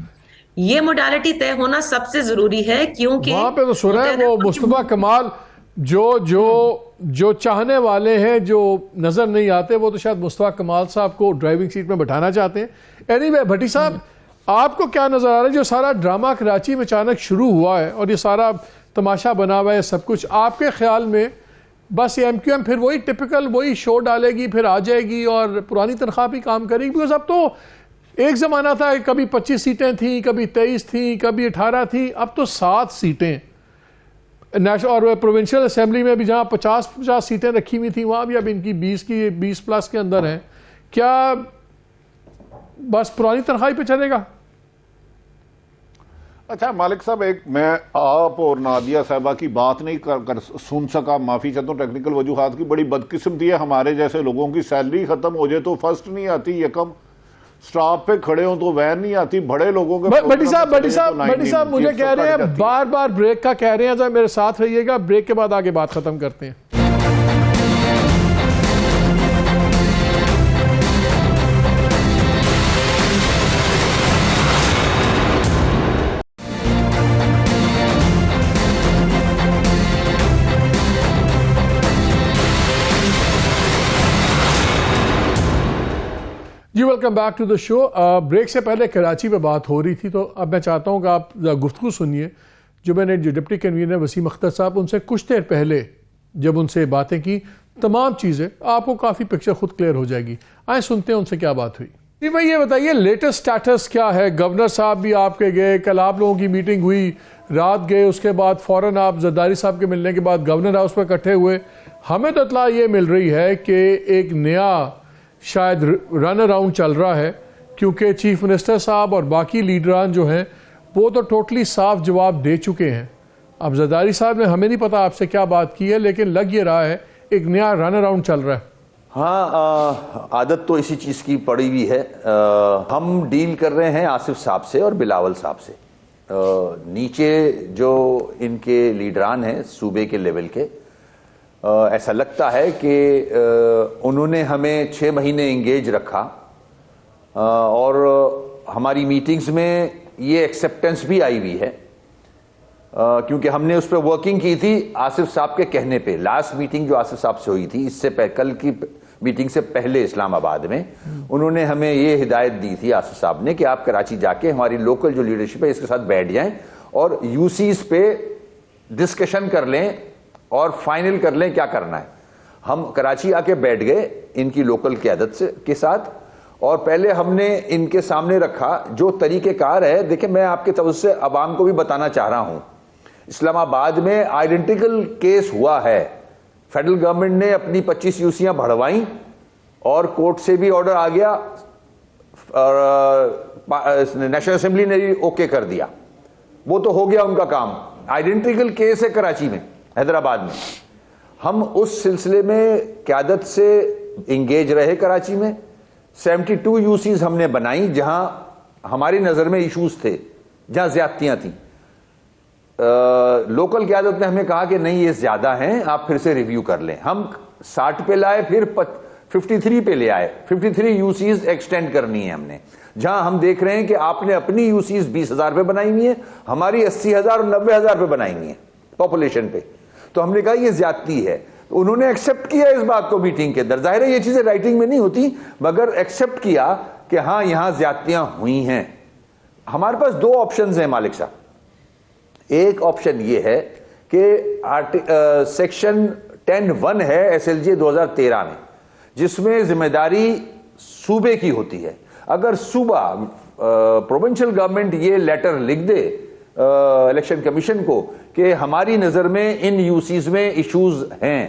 یہ موڈالٹی طے ہونا سب سے ضروری ہے, کیونکہ وہاں پہ تو سنا ہے وہ مصطفیٰ کمال جو چاہنے والے ہیں جو نظر نہیں آتے, وہ تو شاید مصطفیٰ کمال صاحب کو ڈرائیونگ سیٹ میں بٹھانا چاہتے ہیں. اینی وے بھٹی صاحب, آپ کو کیا نظر آ رہا ہے جو سارا ڈرامہ کراچی میں اچانک شروع ہوا ہے اور یہ سارا تماشا بنا ہوا ہے سب کچھ, آپ کے خیال میں بس یہ MQM پھر وہی ٹپیکل وہی شو ڈالے گی, پھر آ جائے گی اور پرانی تنخواہ بھی کام کرے گی. بیکاز اب تو ایک زمانہ تھا کبھی 25 سیٹیں تھیں, کبھی 23 تھیں, کبھی 18 تھیں, اب تو 7 سیٹیں. اور پروونشل اسمبلی میں بھی جہاں 50 سیٹیں رکھی ہوئی تھیں وہاں بھی اب ان کی 20 پلس کے اندر ہیں. کیا بس پرانی تنخواہی پہ چلے گا؟ اچھا مالک صاحب, ایک میں آپ اور نادیہ صاحبہ کی بات نہیں کر سن سکا, معافی چاہتا ہوں, ٹیکنیکل وجوہات کی. بڑی بدقسمتی ہے ہمارے جیسے لوگوں کی, سیلری ختم ہو جائے تو فرسٹ نہیں آتی, یکم سٹاپ پہ کھڑے ہوں تو وین نہیں آتی. بڑے لوگوں کے بڑی صاحب مجھے کہہ رہے ہیں بار بار بریک کا کہہ رہے ہیں, ذرا میرے ساتھ رہیے گا, بریک کے بعد آگے بات ختم کرتے ہیں. جی welcome back to the show. بریک سے پہلے کراچی پہ بات ہو رہی تھی, تو اب میں چاہتا ہوں کہ آپ گفتگو سنیے جو میں نے ڈپٹی کنوینر وسیم اختر صاحب ان سے کچھ دیر پہلے جب ان سے باتیں کی, تمام چیزیں آپ کو کافی پکچر خود کلیئر ہو جائے گی. آئیں سنتے ہیں ان سے کیا بات ہوئی. جی بھائی یہ بتائیے لیٹسٹ سٹیٹس کیا ہے؟ گورنر صاحب بھی آپ کے گئے, کل آپ لوگوں کی میٹنگ ہوئی, رات گئے, اس کے بعد فوراً آپ زرداری صاحب کے ملنے کے بعد گورنر ہاؤس پہ اکٹھے ہوئے. ہمیں تو اطلاع یہ مل رہی ہے کہ ایک نیا شاید رن اراؤنڈ چل رہا ہے, کیونکہ چیف منسٹر صاحب اور باقی لیڈران جو ہیں وہ تو ٹوٹلی صاف جواب دے چکے ہیں. اب زرداری صاحب نے ہمیں نہیں پتا آپ سے کیا بات کی ہے, لیکن لگ یہ رہا ہے ایک نیا رن اراؤنڈ چل رہا ہے. ہاں, عادت تو اسی چیز کی پڑی ہوئی ہے. ہم ڈیل کر رہے ہیں آصف صاحب سے اور بلاول صاحب سے. نیچے جو ان کے لیڈران ہیں صوبے کے لیول کے, ایسا لگتا ہے کہ انہوں نے ہمیں 6 مہینے انگیج رکھا, اور ہماری میٹنگز میں یہ ایکسیپٹنس بھی آئی ہوئی ہے, کیونکہ ہم نے اس پہ ورکنگ کی تھی آصف صاحب کے کہنے پہ. لاسٹ میٹنگ جو آصف صاحب سے ہوئی تھی, اس سے کل کی میٹنگ سے پہلے اسلام آباد میں, انہوں نے ہمیں یہ ہدایت دی تھی آصف صاحب نے کہ آپ کراچی جا کے ہماری لوکل جو لیڈرشپ ہے اس کے ساتھ بیٹھ جائیں اور UCs پہ ڈسکشن کر لیں اور فائنل کر لیں کیا کرنا ہے. ہم کراچی آ کے بیٹھ گئے ان کی لوکل قیادت کے ساتھ, اور پہلے ہم نے ان کے سامنے رکھا جو طریقہ کار ہے. دیکھیں میں آپ کے توجہ سے عوام کو بھی بتانا چاہ رہا ہوں, اسلام آباد میں آئیڈینٹیکل کیس ہوا ہے. فیڈرل گورنمنٹ نے اپنی 25 UCیاں بڑھوائیں اور کورٹ سے بھی آرڈر آ گیا, نیشنل اسمبلی نے بھی اوکے کر دیا. وہ تو ہو گیا ان کا کام. آئیڈینٹیکل کیس ہے کراچی میں, حیدرآباد میں. ہم اس سلسلے میں قیادت سے انگیج رہے کراچی میں. 72 UCs ہم نے بنائی جہاں ہماری نظر میں ایشوز تھے, جہاں زیادتیاں تھیں. لوکل قیادت نے ہمیں کہا کہ نہیں یہ زیادہ ہیں, آپ پھر سے ریویو کر لیں. ہم 60 پہ لائے, پھر 53 پہ لے آئے. 53 UCs ایکسٹینڈ کرنی ہے ہم نے, جہاں ہم دیکھ رہے ہیں کہ آپ نے اپنی UCs 20,000 پہ بنائی ہوئی ہیں, ہماری 80,000 اور 90,000 پہ بنائی ہوئی ہیں پاپولیشن پہ. تو ہم نے کہا یہ زیادتی ہے. انہوں نے ایکسپٹ کیا اس بات کو میٹنگ کے اندر. ظاہر ہے یہ چیزیں رائٹنگ میں نہیں ہوتی, مگر ایکسپٹ کیا کہ ہاں یہاں زیادتیاں ہوئی ہیں. ہمارے پاس 2 آپشنز ہیں مالک صاحب. ایک آپشن یہ ہے کہ سیکشن 10(1) ہے SLJ 2013 میں, جس میں ذمہ داری صوبے کی ہوتی ہے. اگر صوبہ پروونشل گورنمنٹ یہ لیٹر لکھ دے الیکشن کمیشن کو کہ ہماری نظر میں ان UCs میں ایشوز ہیں,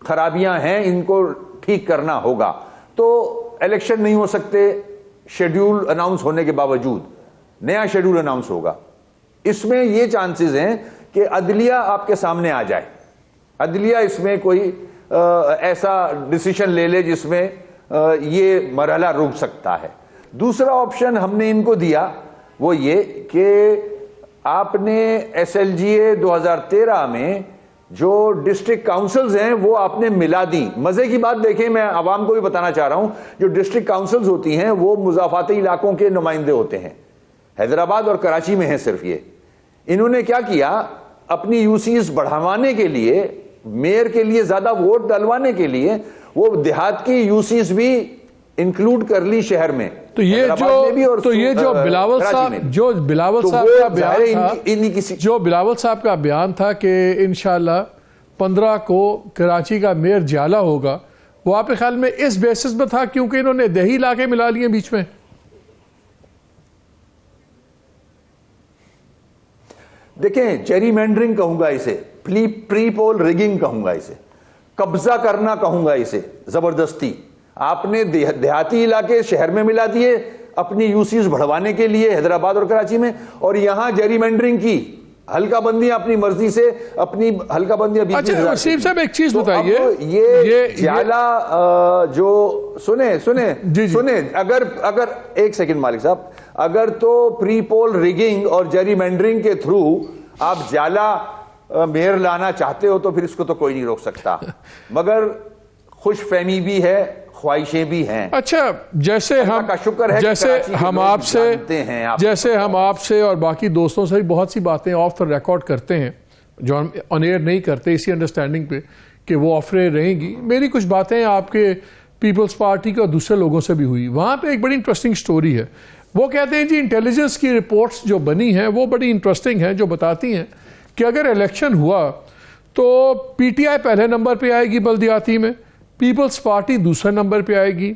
خرابیاں ہیں, ان کو ٹھیک کرنا ہوگا, تو الیکشن نہیں ہو سکتے. شیڈیول اناؤنس ہونے کے باوجود نیا شیڈیول اناؤنس ہوگا. اس میں یہ چانسز ہیں کہ عدلیہ آپ کے سامنے آ جائے, عدلیہ اس میں کوئی ایسا ڈیسیشن لے لے جس میں یہ مرحلہ رک سکتا ہے. دوسرا آپشن ہم نے ان کو دیا وہ یہ کہ آپ نے SLGA 2013 میں جو ڈسٹرکٹ کاؤنسلز ہیں وہ آپ نے ملا دی. مزے کی بات دیکھیں, میں عوام کو بھی بتانا چاہ رہا ہوں, جو ڈسٹرکٹ کاؤنسلز ہوتی ہیں وہ مضافاتی علاقوں کے نمائندے ہوتے ہیں. حیدرآباد اور کراچی میں ہیں صرف یہ. انہوں نے کیا کیا, اپنی UCs بڑھاوانے کے لیے, میئر کے لیے زیادہ ووٹ ڈلوانے کے لیے وہ دیہات کی UCs بھی انکلوڈ کر لی شہر میں. تو یہ جو بلاول صاحب کا بیان تھا کہ انشاءاللہ 15 کو کراچی کا میئر جالا ہوگا، وہ آپ کے خیال میں اس بیسس میں تھا کیونکہ انہوں نے دیہی علاقے ملا لیے بیچ میں؟ دیکھیں جیری مینڈرنگ کہوں گا اسے، پری پول ریگنگ کہوں گا اسے، قبضہ کرنا کہوں گا اسے، زبردستی آپ نے دیہاتی علاقے شہر میں ملا دیے اپنی یوسیز بڑھوانے کے لیے حیدرآباد اور کراچی میں، اور یہاں جیری مینڈرنگ کی حلقہ بندیاں اپنی مرضی سے، اپنی حلقہ بندیاں 20,000۔ اچھا وسیم صاحب ایک چیز بتائیے، یہ جالا جو سنیں اگر ایک سیکنڈ مالک صاحب، اگر تو پری پول ریگنگ اور جیری مینڈرنگ کے تھرو آپ جالا میئر لانا چاہتے ہو تو پھر اس کو تو کوئی نہیں روک سکتا، مگر خوش فہمی بھی ہے، خواہشیں بھی ہیں۔ اچھا جیسے ہم آپ سے اور باقی دوستوں سے بھی بہت سی باتیں آف دا ریکارڈ کرتے ہیں جو ہم آن ایئر نہیں کرتے، اسی انڈرسٹینڈنگ پہ کہ وہ آف ایئر رہیں گی، میری کچھ باتیں آپ کے پیپلز پارٹی کے اور دوسرے لوگوں سے بھی ہوئی، وہاں پہ ایک بڑی انٹرسٹنگ سٹوری ہے۔ وہ کہتے ہیں جی انٹیلیجنس کی رپورٹس جو بنی ہیں وہ بڑی انٹرسٹنگ ہیں، جو بتاتی ہیں کہ اگر الیکشن ہوا تو پی ٹی آئی پہلے نمبر پہ آئے گی بلدیاتی میں، پیپلز پارٹی دوسرے نمبر پہ آئے گی،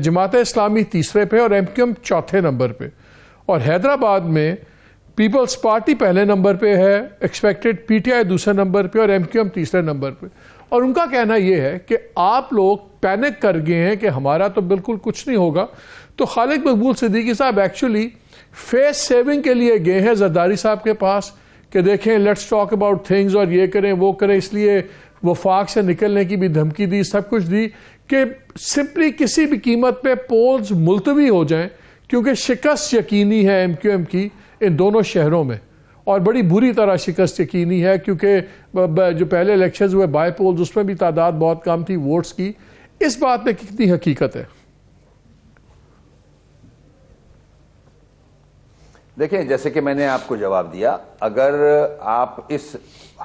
جماعت اسلامی تیسرے پہ اور ایم کیو ایم چوتھے نمبر پہ، اور حیدرآباد میں پیپلز پارٹی پہلے نمبر پہ ہے ایکسپیکٹڈ، پی ٹی آئی دوسرے نمبر پہ اور ایم کیو ایم تیسرے نمبر پہ، اور ان کا کہنا یہ ہے کہ آپ لوگ پینک کر گئے ہیں کہ ہمارا تو بالکل کچھ نہیں ہوگا، تو خالد مقبول صدیقی صاحب ایکچولی فیس سیونگ کے لیے گئے ہیں زرداری صاحب کے پاس کہ دیکھیں لیٹس ٹاک اباؤٹ تھنگز اور یہ کریں وہ کریں، اس لیے وفاق سے نکلنے کی بھی دھمکی دی، سب کچھ دی کہ سمپلی کسی بھی قیمت پہ پولز ملتوی ہو جائیں، کیونکہ شکست یقینی ہے ایم کیو ایم کی ان دونوں شہروں میں، اور بڑی بری طرح شکست یقینی ہے، کیونکہ جو پہلے الیکشنز ہوئے بائی پولز اس میں بھی تعداد بہت کم تھی ووٹس کی۔ اس بات میں کتنی حقیقت ہے؟ دیکھیں جیسے کہ میں نے آپ کو جواب دیا، اگر آپ اس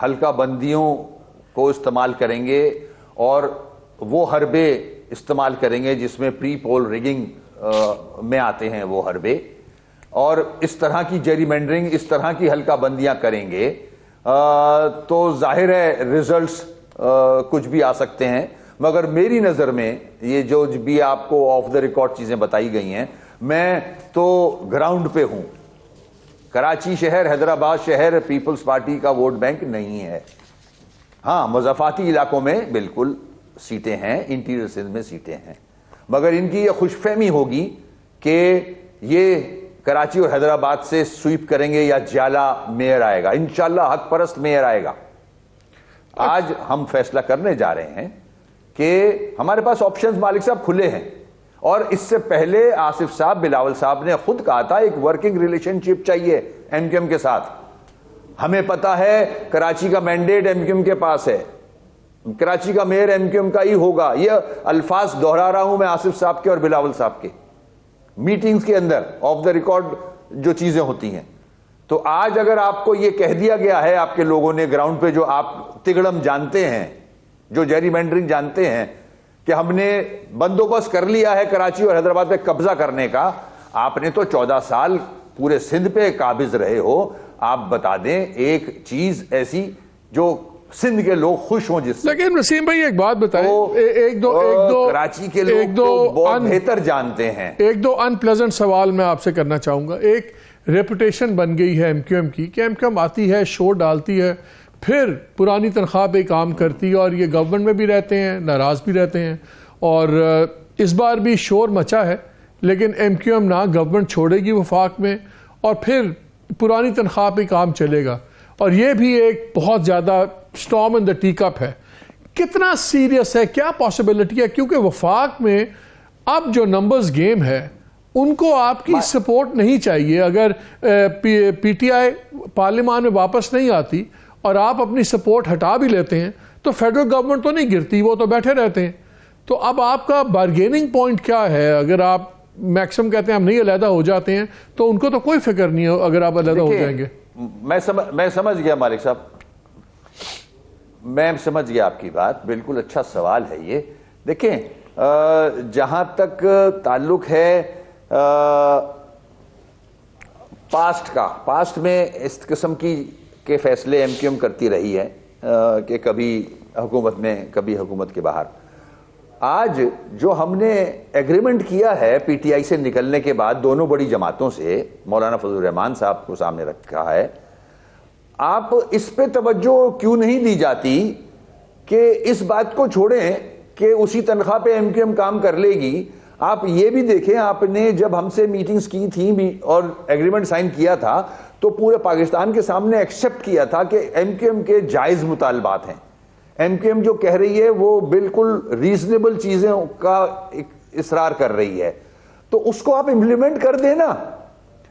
حلقہ بندیوں کو استعمال کریں گے اور وہ حربے استعمال کریں گے جس میں پری پول ریگنگ میں آتے ہیں وہ حربے، اور اس طرح کی جیری مینڈرنگ، اس طرح کی حلقہ بندیاں کریں گے تو ظاہر ہے ریزلٹس کچھ بھی آ سکتے ہیں، مگر میری نظر میں یہ جو بھی آپ کو آف دا ریکارڈ چیزیں بتائی گئی ہیں، میں تو گراؤنڈ پہ ہوں، کراچی شہر، حیدرآباد شہر پیپلز پارٹی کا ووٹ بینک نہیں ہے۔ ہاں مضافاتی علاقوں میں بالکل سیٹیں ہیں، انٹیریئر سندھ میں سیٹیں ہیں، مگر ان کی یہ خوش فہمی ہوگی کہ یہ کراچی اور حیدرآباد سے سویپ کریں گے یا جالا میئر آئے گا، انشاءاللہ حق پرست میئر آئے گا۔ آج ہم فیصلہ کرنے جا رہے ہیں کہ ہمارے پاس آپشنز مالک صاحب کھلے ہیں، اور اس سے پہلے آصف صاحب، بلاول صاحب نے خود کہا تھا ایک ورکنگ ریلیشن شپ چاہیے ایم کیو ایم کے ساتھ۔ ہمیں پتا ہے کراچی کا مینڈیٹ ایم کیو ایم کے پاس ہے، کراچی کا میئر ایم کیو ایم کا ہی ہوگا، یہ الفاظ دہرا رہا ہوں میں آصف صاحب کے اور بلاول صاحب کے میٹنگز کے اندر آف دا ریکارڈ جو چیزیں ہوتی ہیں۔ تو آج اگر آپ کو یہ کہہ دیا گیا ہے آپ کے لوگوں نے گراؤنڈ پہ، جو آپ تگڑم جانتے ہیں، جو جیری مینڈرنگ جانتے ہیں، کہ ہم نے بندوبست کر لیا ہے کراچی اور حیدرآباد پہ قبضہ کرنے کا، آپ نے تو 14 سال پورے سندھ پہ قابض رہے ہو، آپ بتا دیں ایک چیز ایسی جو سندھ کے لوگ خوش ہوں جس سے۔ لیکن وسیم بھائی ایک بات بتائیں، ایک دو کراچی کے لوگ تو بہت بہتر جانتے ہیں۔ ایک دو ان پلیزنٹ سوال میں آپ سے کرنا چاہوں گا۔ ایک ریپوٹیشن بن گئی ہے ایم کیو ایم کی کہ ایم کیو ایم آتی ہے، شور ڈالتی ہے، پھر پرانی تنخواہ پہ کام کرتی ہے، اور یہ گورنمنٹ میں بھی رہتے ہیں، ناراض بھی رہتے ہیں، اور اس بار بھی شور مچا ہے، لیکن ایم کیو ایم نہ گورنمنٹ چھوڑے گی وفاق میں، اور پھر پرانی تنخواہ پہ کام چلے گا، اور یہ بھی ایک بہت زیادہ storm in the T cup ہے۔ کتنا سیریس ہے، کیا پاسبلٹی ہے؟ کیونکہ وفاق میں اب جو نمبرز گیم ہے ان کو آپ کی سپورٹ نہیں چاہیے۔ اگر پی ٹی آئی پارلیمان میں واپس نہیں آتی اور آپ اپنی سپورٹ ہٹا بھی لیتے ہیں تو فیڈرل گورنمنٹ تو نہیں گرتی، وہ تو بیٹھے رہتے ہیں۔ تو اب آپ کا بارگیننگ پوائنٹ کیا ہے؟ اگر آپ میکسم کہتے ہیں ہم نہیں علیحدہ ہو جاتے ہیں تو ان کو تو کوئی فکر نہیں ہو اگر آپ علیحدہ ہو جائیں گے۔ میں سمجھ گیا مالک صاحب، میں سمجھ گیا آپ کی بات، بالکل اچھا سوال ہے یہ۔ دیکھیں جہاں تک تعلق ہے پاسٹ کا، پاسٹ میں اس قسم کے فیصلے ایم کیو ایم کرتی رہی ہے، کہ کبھی حکومت میں کبھی حکومت کے باہر. آج جو ہم نے ایگریمنٹ کیا ہے پی ٹی آئی سے نکلنے کے بعد دونوں بڑی جماعتوں سے, مولانا فضل الرحمان صاحب کو سامنے رکھا ہے, آپ اس پہ توجہ کیوں نہیں دی جاتی کہ اس بات کو چھوڑیں کہ اسی تنخواہ پہ ایم کیو ایم کام کر لے گی. آپ یہ بھی دیکھیں, آپ نے جب ہم سے میٹنگز کی تھیں بھی اور ایگریمنٹ سائن کیا تھا تو پورے پاکستان کے سامنے ایکسیپٹ کیا تھا کہ ایم کیو ایم کے جائز مطالبات ہیں. ایم کیو ایم جو کہہ رہی ہے وہ بالکل ریزنیبل چیزیں کا اصرار کر رہی ہے, تو اس کو آپ امپلیمنٹ کر دیں نا.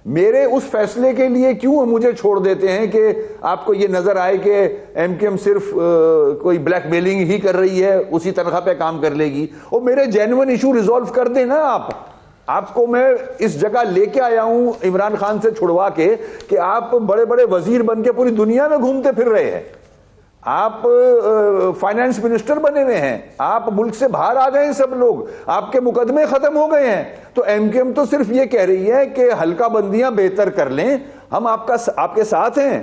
میرے اس فیصلے کے لیے کیوں مجھے چھوڑ دیتے ہیں کہ آپ کو یہ نظر آئے کہ ایم کیو ایم صرف کوئی بلیک میلنگ ہی کر رہی ہے, اسی تنخواہ پہ کام کر لے گی. اور میرے جینوئن ایشو ریزالو کر دیں نا. آپ کو میں اس جگہ لے کے آیا ہوں عمران خان سے چھڑوا کے کہ آپ بڑے بڑے وزیر بن کے پوری دنیا میں گھومتے پھر رہے ہیں, آپ فائنانس منسٹر بنے ہوئے ہیں, آپ ملک سے باہر آ گئے ہیں, سب لوگ آپ کے مقدمے ختم ہو گئے ہیں. تو ایم کیو ایم تو صرف یہ کہہ رہی ہے کہ حلقہ بندیاں بہتر کر لیں, ہم آپ کے ساتھ ہیں.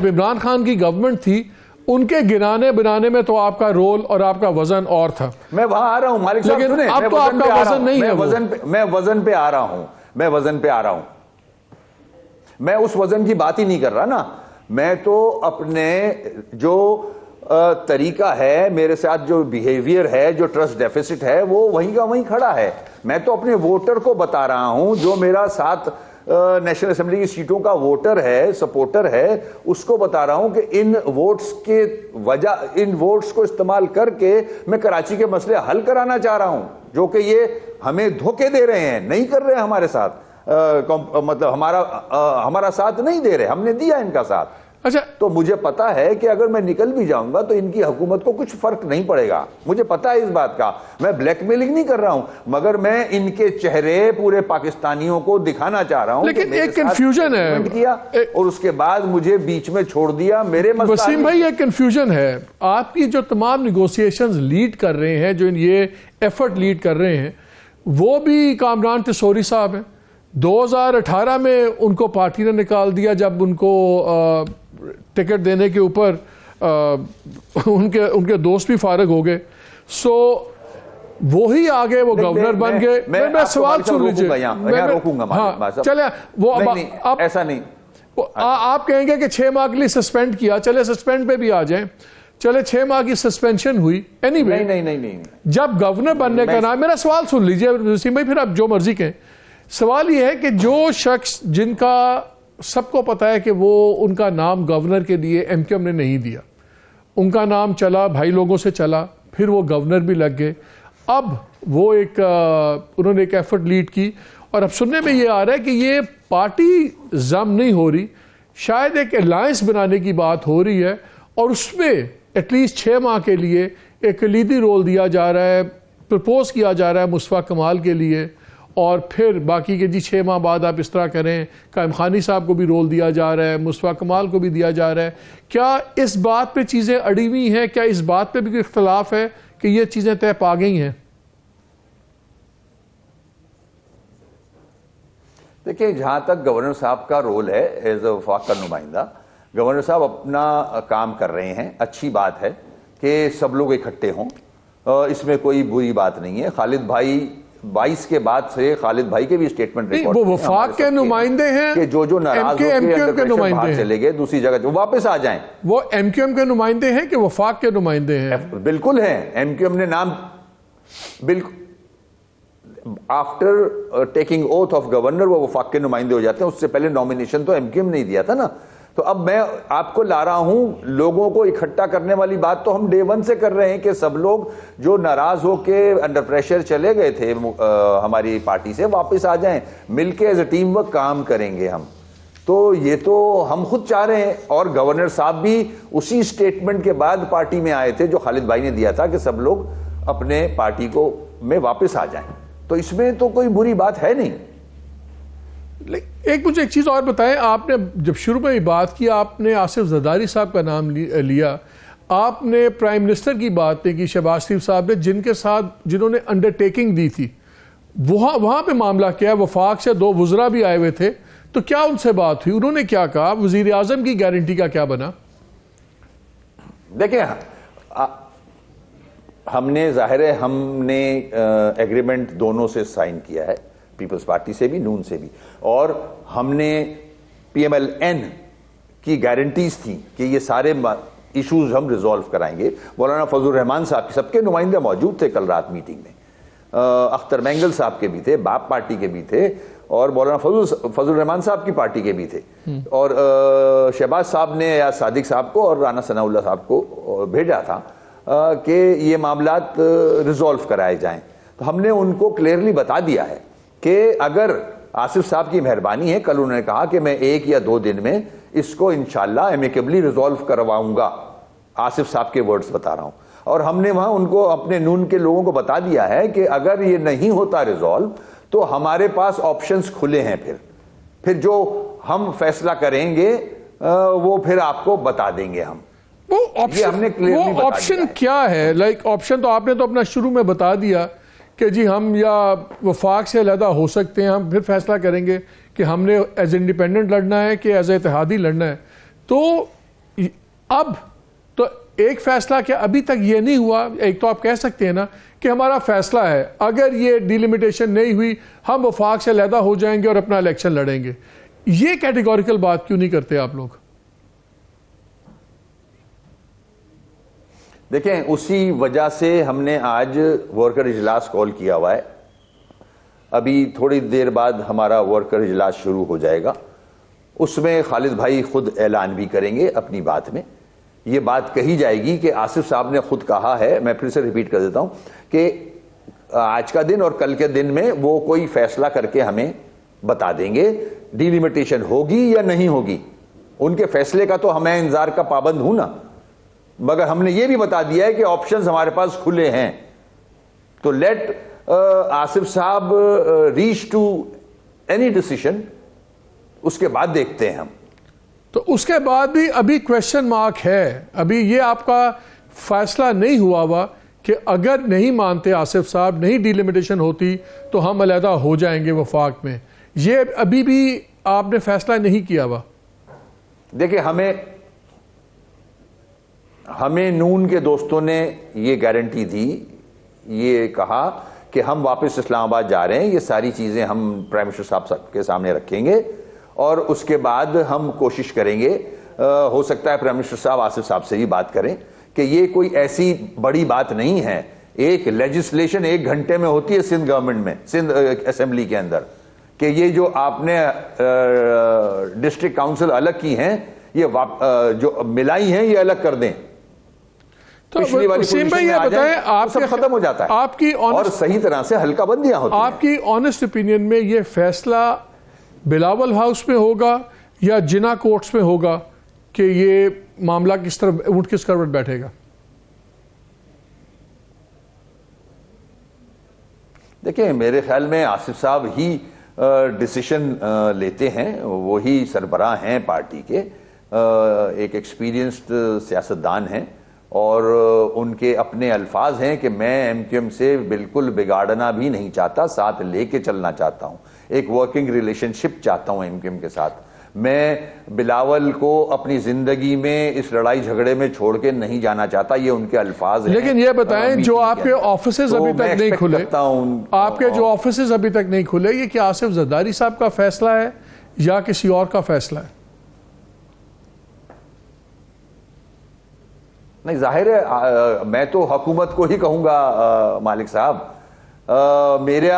عمران خان کی گورنمنٹ تھی, ان کے گرانے بنانے میں تو آپ کا رول اور آپ کا وزن اور تھا. میں وہاں آ رہا ہوں مالک صاحب, لیکن اب تو آپ کا وزن نہیں ہے. میں وزن پہ آ رہا ہوں, میں وزن پہ آ رہا ہوں. میں اس وزن کی بات ہی نہیں کر رہا نا. میں تو اپنے جو طریقہ ہے, میرے ساتھ جو بیہیویئر ہے, جو ٹرسٹ ڈیفیسٹ ہے, وہ وہیں کا وہیں کھڑا ہے. میں تو اپنے ووٹر کو بتا رہا ہوں, جو میرا ساتھ نیشنل اسمبلی کی سیٹوں کا ووٹر ہے, سپورٹر ہے, اس کو بتا رہا ہوں کہ ان ووٹس کو استعمال کر کے میں کراچی کے مسئلے حل کرانا چاہ رہا ہوں, جو کہ یہ ہمیں دھوکے دے رہے ہیں, نہیں کر رہے ہمارے ساتھ, مطلب ہمارا ساتھ نہیں دے رہے, ہم نے دیا ان کا ساتھ. اچھا, تو مجھے پتا ہے کہ اگر میں نکل بھی جاؤں گا تو ان کی حکومت کو کچھ فرق نہیں پڑے گا, مجھے پتا ہے اس بات کا. میں بلیک میلنگ نہیں کر رہا ہوں, مگر میں ان کے چہرے پورے پاکستانیوں کو دکھانا چاہ رہا ہوں. لیکن ایک کنفیوژن ہے کیا اور اس کے بعد مجھے بیچ میں چھوڑ دیا. میرے وسیم بھائی, ایک کنفیوژن ہے. آپ کی جو تمام نیگوسیشنز لیڈ کر رہے ہیں, جو یہ ایفرٹ لیڈ کر رہے ہیں, وہ بھی کامران تسوری صاحب ہیں. 2018 میں ان کو پارٹی نے نکال دیا جب ان کو ٹکٹ دینے کے اوپر ان کے دوست بھی فارغ ہو گئے. سو وہی آگے وہ گورنر بن گئے. میں سوال سن لیجیے, چلے وہ ایسا نہیں, آپ کہیں گے کہ 6 ماہ کے لیے سسپینڈ کیا, چلے سسپینڈ پہ بھی آ جائیں, چلے 6 ماہ کی سسپینشن ہوئی. اینی وے نہیں, جب گورنر بننے کا نام, میرا سوال سن لیجیے وسیم بھائی, پھر آپ جو مرضی کہیں. سوال یہ ہے کہ جو شخص جن کا سب کو پتا ہے کہ وہ ان کا نام گورنر کے لیے ایم کیو ایم نے نہیں دیا, ان کا نام چلا بھائی لوگوں سے چلا, پھر وہ گورنر بھی لگ گئے. اب وہ انہوں نے ایک ایفرٹ لیڈ کی, اور اب سننے میں یہ آ رہا ہے کہ یہ پارٹی ضم نہیں ہو رہی, شاید ایک الائنس بنانے کی بات ہو رہی ہے, اور اس میں ایٹ لیسٹ 6 ماہ کے لیے ایک کلیدی رول دیا جا رہا ہے, پرپوز کیا جا رہا ہے مصطفیٰ کمال کے لیے, اور پھر باقی کے 6 ماہ بعد آپ اس طرح کریں. قائم خانی صاحب کو بھی رول دیا جا رہا ہے, مصطفیٰ کمال کو بھی دیا جا رہا ہے. کیا اس بات پہ چیزیں اڑی ہوئی ہیں؟ کیا اس بات پہ بھی کوئی اختلاف ہے کہ یہ چیزیں طے پا گئی ہیں؟ دیکھیں, جہاں تک گورنر صاحب کا رول ہے ایز اے وفاق کا نمائندہ, گورنر صاحب اپنا کام کر رہے ہیں. اچھی بات ہے کہ سب لوگ اکٹھے ہوں, اس میں کوئی بری بات نہیں ہے. خالد بھائی 22 کے بعد سے خالد بھائی کے بھی اسٹیٹمنٹ وہ وفاق کے نمائندے ہیں کہ جو ناراض ہو کے باہر چلے گئے دوسری جگہ جو واپس آ جائیں. وہ ایم کیو ایم کے نمائندے ہیں کہ وفاق کے نمائندے ہیں؟ بالکل ہیں. ایم کیو ایم نے نام بالکل after taking oath of governor وہ وفاق کے نمائندے ہو جاتے ہیں. اس سے پہلے نامینیشن تو ایم کیو ایم نے دیا تھا نا. تو اب میں آپ کو لا رہا ہوں, لوگوں کو اکٹھا کرنے والی بات تو ہم ڈے 1 سے کر رہے ہیں کہ سب لوگ جو ناراض ہو کے انڈر پریشر چلے گئے تھے ہماری پارٹی سے واپس آ جائیں, مل کے ایز اے ٹیم ورک کام کریں گے ہم. تو یہ تو ہم خود چاہ رہے ہیں, اور گورنر صاحب بھی اسی اسٹیٹمنٹ کے بعد پارٹی میں آئے تھے جو خالد بھائی نے دیا تھا کہ سب لوگ اپنے پارٹی کو میں واپس آ جائیں. تو اس میں تو کوئی بری بات ہے نہیں. ایک مجھے ایک چیز اور بتائیں, آپ نے جب شروع میں بات کی آپ نے آصف زرداری صاحب کا نام لیا, آپ نے پرائم منسٹر کی بات نہیں کی, شہباز شریف صاحب نے, جن کے ساتھ جنہوں نے انڈرٹیکنگ دی تھی, وہاں پہ معاملہ کیا ہے؟ وفاق سے 2 وزراء بھی آئے ہوئے تھے, تو کیا ان سے بات ہوئی, انہوں نے کیا کہا, وزیر اعظم کی گارنٹی کا کیا بنا؟ دیکھیں ہم نے ظاہر ہے ہم نے ایگریمنٹ دونوں سے سائن کیا ہے, پیپلز پارٹی سے بھی, نون سے بھی, اور ہم نے پی ایم ایل این کی گارنٹیز تھیں کہ یہ سارے ایشوز ہم ریزالو کرائیں گے. مولانا فضل الرحمان صاحب سب کے نمائندے موجود تھے کل رات میٹنگ میں, اختر مینگل صاحب کے بھی تھے, باپ پارٹی کے بھی تھے, اور مولانا فضل الرحمان صاحب کی پارٹی کے بھی تھے, اور شہباز صاحب نے یا صادق صاحب کو اور رانا ثناء اللہ صاحب کو بھیجا تھا کہ یہ معاملات ریزالو کرائے جائیں. تو ہم نے ان کو کلیئرلی بتا دیا ہے کہ اگر آصف صاحب کی مہربانی ہے, کل انہوں نے کہا کہ میں 1 یا 2 دن میں اس کو انشاءاللہ ایمیکیبلی ریزالو کرواؤں گا, آصف صاحب کے ورڈز بتا رہا ہوں. اور ہم نے وہاں ان کو, اپنے نون کے لوگوں کو بتا دیا ہے کہ اگر یہ نہیں ہوتا ریزالو تو ہمارے پاس آپشنز کھلے ہیں, پھر جو ہم فیصلہ کریں گے وہ پھر آپ کو بتا دیں گے. وہ آپشن کیا ہے؟ آپشن تو آپ نے تو اپنا شروع میں بتا دیا کہ جی ہم یا وفاق سے علیحدہ ہو سکتے ہیں, ہم پھر فیصلہ کریں گے کہ ہم نے ایز انڈیپینڈنٹ لڑنا ہے کہ ایز اتحادی لڑنا ہے. تو اب تو ایک فیصلہ کیا ابھی تک یہ نہیں ہوا؟ ایک تو آپ کہہ سکتے ہیں نا کہ ہمارا فیصلہ ہے اگر یہ ڈیلیمیٹیشن نہیں ہوئی ہم وفاق سے علیحدہ ہو جائیں گے اور اپنا الیکشن لڑیں گے. یہ کیٹیگوریکل بات کیوں نہیں کرتے آپ لوگ؟ دیکھیں اسی وجہ سے ہم نے آج ورکر اجلاس کال کیا ہوا ہے. ابھی تھوڑی دیر بعد ہمارا ورکر اجلاس شروع ہو جائے گا, اس میں خالد بھائی خود اعلان بھی کریں گے اپنی بات میں. یہ بات کہی جائے گی کہ آصف صاحب نے خود کہا ہے, میں پھر سے ریپیٹ کر دیتا ہوں, کہ آج کا دن اور کل کے دن میں وہ کوئی فیصلہ کر کے ہمیں بتا دیں گے ڈیلیمیٹیشن ہوگی یا نہیں ہوگی. ان کے فیصلے کا تو ہمیں انتظار کا پابند ہوں نا, مگر ہم نے یہ بھی بتا دیا ہے کہ آپشنز ہمارے پاس کھلے ہیں. تو لیٹ آصف صاحب ریچ ٹو اینی ڈیسیشن, اس کے بعد دیکھتے ہیں ہم. تو اس کے بعد بھی ابھی کویشچن مارک ہے, ابھی یہ آپ کا فیصلہ نہیں ہوا ہوا کہ اگر نہیں مانتے آصف صاحب, نہیں ڈیلیمیٹیشن ہوتی تو ہم علیحدہ ہو جائیں گے وفاق میں, یہ ابھی بھی آپ نے فیصلہ نہیں کیا ہوا. دیکھیں ہمیں نون کے دوستوں نے یہ گارنٹی دی, یہ کہا کہ ہم واپس اسلام آباد جا رہے ہیں, یہ ساری چیزیں ہم پرائم منسٹر صاحب کے سامنے رکھیں گے, اور اس کے بعد ہم کوشش کریں گے, ہو سکتا ہے پرائم منسٹر صاحب آصف صاحب سے ہی بات کریں کہ یہ کوئی ایسی بڑی بات نہیں ہے. ایک لیجسلیشن 1 گھنٹے میں ہوتی ہے سندھ گورنمنٹ میں, سندھ اسمبلی کے اندر, کہ یہ جو آپ نے ڈسٹرکٹ کاؤنسل الگ کی ہیں, یہ جو ملائی ہیں یہ الگ کر دیں. تو وسیم بھائی یہ بتائیں, آپ سب ختم ہو جاتا ہے, آپ کی اور صحیح طرح سے ہلکا بندیاں ہوتی ہیں. آپ کی آنیسٹ اوپینین میں یہ فیصلہ بلاول ہاؤس میں ہوگا یا جنا کورٹس میں ہوگا کہ یہ معاملہ کس طرح اونٹ کس کروٹ بیٹھے گا؟ دیکھیں میرے خیال میں آصف صاحب ہی ڈیسیشن لیتے ہیں, وہی سربراہ ہیں پارٹی کے, ایک ایکسپیرینسڈ سیاستدان ہیں, اور ان کے اپنے الفاظ ہیں کہ میں ایم کیو ایم سے بالکل بگاڑنا بھی نہیں چاہتا, ساتھ لے کے چلنا چاہتا ہوں, ایک ورکنگ ریلیشن شپ چاہتا ہوں ایم کیو ایم کے ساتھ. میں بلاول کو اپنی زندگی میں اس لڑائی جھگڑے میں چھوڑ کے نہیں جانا چاہتا, یہ ان کے الفاظ ہیں. لیکن یہ بتائیں جو آپ کے آفیسز ابھی تک نہیں کھلے, آپ کے جو آفیسز ابھی تک نہیں کھلے, یہ کیا آصف زرداری صاحب کا فیصلہ ہے یا کسی اور کا فیصلہ ہے؟ نہیں, ظاہر ہے میں تو حکومت کو ہی کہوں گا مالک صاحب. میرے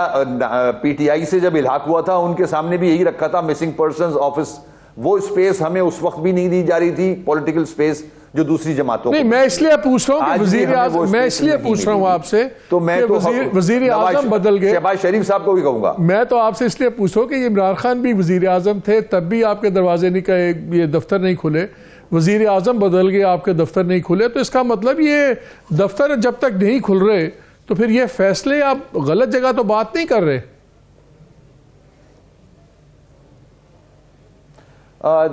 پی ٹی آئی سے جب الحاق ہوا تھا ان کے سامنے بھی یہی رکھا تھا, مسنگ پرسنز آفس, وہ اسپیس ہمیں اس وقت بھی نہیں دی جا رہی تھی, پولیٹیکل اسپیس جو دوسری جماعتوں نہیں. میں اس لیے پوچھ رہا ہوں کہ وزیر اعظم, میں اس لیے پوچھ رہا ہوں آپ سے تو میں وزیر اعظم بدل گئے, شہباز شریف صاحب کو بھی کہوں گا. میں تو آپ سے اس لیے پوچھ رہا ہوں کہ عمران خان بھی وزیر اعظم تھے, تب بھی آپ کے دروازے نہیں کہے, یہ دفتر نہیں کھلے. وزیر اعظم بدل گئے, آپ کے دفتر نہیں کھلے, تو اس کا مطلب یہ دفتر جب تک نہیں کھل رہے تو پھر یہ فیصلے آپ غلط جگہ تو بات نہیں کر رہے.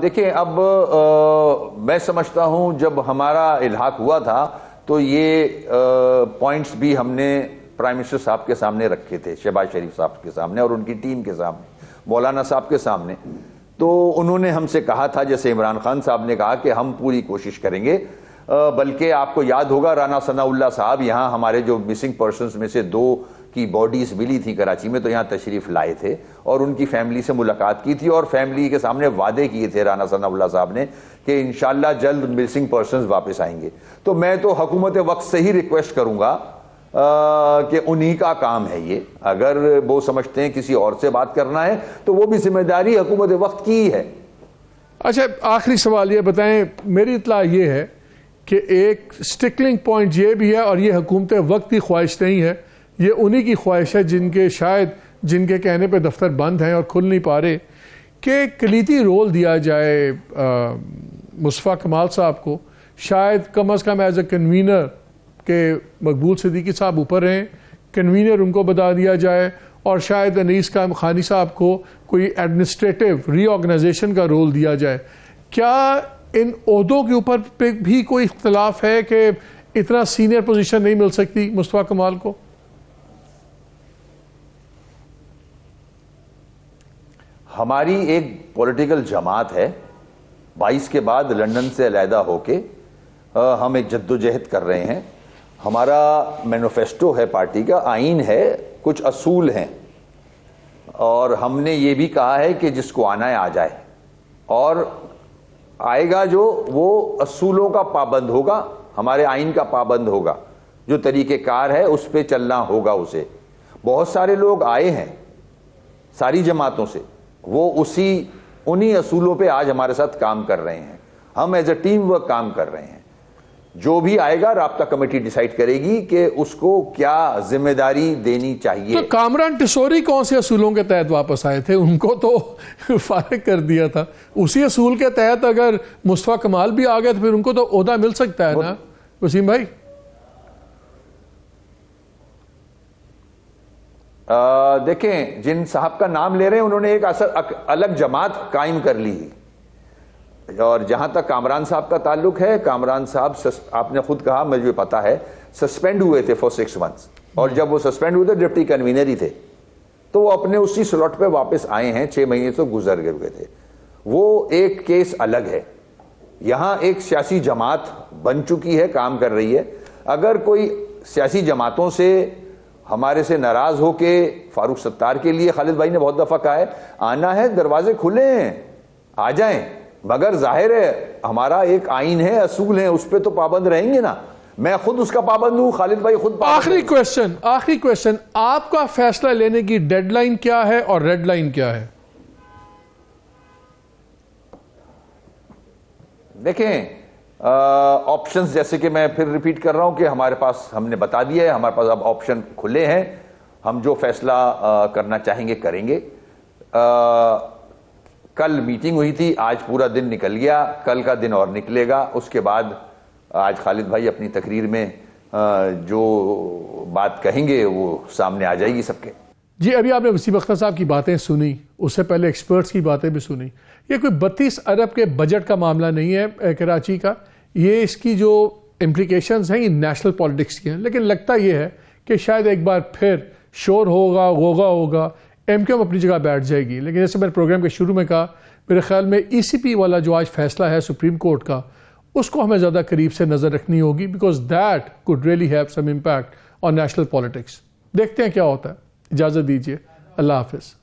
دیکھیں اب میں سمجھتا ہوں جب ہمارا الحاق ہوا تھا تو یہ پوائنٹس بھی ہم نے پرائم منسٹر صاحب کے سامنے رکھے تھے, شہباز شریف صاحب کے سامنے اور ان کی ٹیم کے سامنے, مولانا صاحب کے سامنے. تو انہوں نے ہم سے کہا تھا, جیسے عمران خان صاحب نے کہا کہ ہم پوری کوشش کریں گے, بلکہ آپ کو یاد ہوگا رانا ثناء اللہ صاحب یہاں ہمارے جو مسنگ پرسنز میں سے 2 کی باڈیز ملی تھی کراچی میں, تو یہاں تشریف لائے تھے اور ان کی فیملی سے ملاقات کی تھی اور فیملی کے سامنے وعدے کیے تھے رانا ثناء اللہ صاحب نے کہ انشاءاللہ جلد مسنگ پرسنز واپس آئیں گے. تو میں تو حکومت وقت سے ہی ریکویسٹ کروں گا کہ انہی کا کام ہے یہ, اگر وہ سمجھتے ہیں کسی اور سے بات کرنا ہے تو وہ بھی ذمہ داری حکومت وقت کی ہے. اچھا آخری سوال یہ بتائیں, میری اطلاع یہ ہے کہ ایک سٹکلنگ پوائنٹ یہ بھی ہے, اور یہ حکومت وقت کی خواہش نہیں ہے, یہ انہی کی خواہش ہے جن کے کہنے پہ دفتر بند ہیں اور کھل نہیں پا رہے, کہ کلیدی رول دیا جائے مصطفیٰ کمال صاحب کو, شاید کم از کم ایز اے کنوینر کہ مقبول صدیقی صاحب اوپر ہیں, کنوینر ان کو بتا دیا جائے, اور شاید انیس خانی صاحب کو کوئی ایڈمنسٹریٹو ری آرگنائزیشن کا رول دیا جائے. کیا ان عہدوں کے اوپر پہ بھی کوئی اختلاف ہے کہ اتنا سینئر پوزیشن نہیں مل سکتی مصطفیٰ کمال کو؟ ہماری ایک پولیٹیکل جماعت ہے, 22 کے بعد لندن سے علیحدہ ہو کے ہم ایک جدوجہد کر رہے ہیں. ہمارا مینیفیسٹو ہے, پارٹی کا آئین ہے, کچھ اصول ہیں, اور ہم نے یہ بھی کہا ہے کہ جس کو آنا ہے آ جائے, اور آئے گا جو وہ اصولوں کا پابند ہوگا, ہمارے آئین کا پابند ہوگا, جو طریقہ کار ہے اس پہ چلنا ہوگا اسے. بہت سارے لوگ آئے ہیں ساری جماعتوں سے, وہ انہی اصولوں پہ آج ہمارے ساتھ کام کر رہے ہیں. ہم ایز اے ٹیم ورک کام کر رہے ہیں. جو بھی آئے گا رابطہ کمیٹی ڈیسائیڈ کرے گی کہ اس کو کیا ذمہ داری دینی چاہیے. تو کامران ٹسوری کون سے اصولوں کے تحت واپس آئے تھے؟ ان کو تو فارغ کر دیا تھا. اسی اصول کے تحت اگر مصطفیٰ کمال بھی آ گئے تو پھر ان کو تو عہدہ مل سکتا ہے نا وسیم بھائی. دیکھیں جن صاحب کا نام لے رہے ہیں انہوں نے ایک الگ جماعت قائم کر لی, اور جہاں تک کامران صاحب کا تعلق ہے, کامران صاحب آپ نے خود کہا, مجھے پتا ہے, سسپینڈ ہوئے تھے فور 6 months, اور جب وہ سسپینڈ ہوئے تھے ڈپٹی کنوینر ہی تھے, تو وہ اپنے اسی سلاٹ پہ واپس آئے ہیں. 6 مہینے تو گزر گئے تھے. وہ ایک کیس الگ ہے. یہاں ایک سیاسی جماعت بن چکی ہے, کام کر رہی ہے. اگر کوئی سیاسی جماعتوں سے ہمارے سے ناراض ہو کے, فاروق ستار کے لیے خالد بھائی نے بہت دفعہ کہا ہے, آنا ہے دروازے کھلے ہیں, آ جائیں, مگر ظاہر ہے ہمارا ایک آئین ہے, اصول ہیں, اس پہ تو پابند رہیں گے نا. میں خود اس کا پابند ہوں, خالد بھائی خود پابند. آخری کویسچن, آپ کا فیصلہ لینے کی ڈیڈ لائن کیا ہے اور ریڈ لائن کیا ہے؟ دیکھیں آپشنز, جیسے کہ میں پھر ریپیٹ کر رہا ہوں کہ ہمارے پاس, ہم نے بتا دیا ہے, ہمارے پاس اب آپشن کھلے ہیں. ہم جو فیصلہ کرنا چاہیں گے کریں گے. کل میٹنگ ہوئی تھی, آج پورا دن نکل گیا, کل کا دن اور نکلے گا. اس کے بعد آج خالد بھائی اپنی تقریر میں جو بات کہیں گے وہ سامنے آ جائے گی سب کے. جی ابھی آپ نے وسیم اختر صاحب کی باتیں سنی, اس سے پہلے ایکسپرٹس کی باتیں بھی سنی. یہ کوئی 32 ارب کے بجٹ کا معاملہ نہیں ہے کراچی کا, یہ اس کی جو امپلیکیشنز ہیں یہ نیشنل پالیٹکس کی ہیں. لیکن لگتا یہ ہے کہ شاید ایک بار پھر شور ہوگا, غوغا ہوگا, ایم کیو ایم اپنی جگہ بیٹھ جائے گی. لیکن جیسے میں نے پروگرام کے شروع میں کہا, میرے خیال میں ای سی پی والا جو آج فیصلہ ہے سپریم کورٹ کا, اس کو ہمیں زیادہ قریب سے نظر رکھنی ہوگی, because that could really have some impact on national politics. دیکھتے ہیں کیا ہوتا ہے. اجازت دیجیے, اللہ حافظ.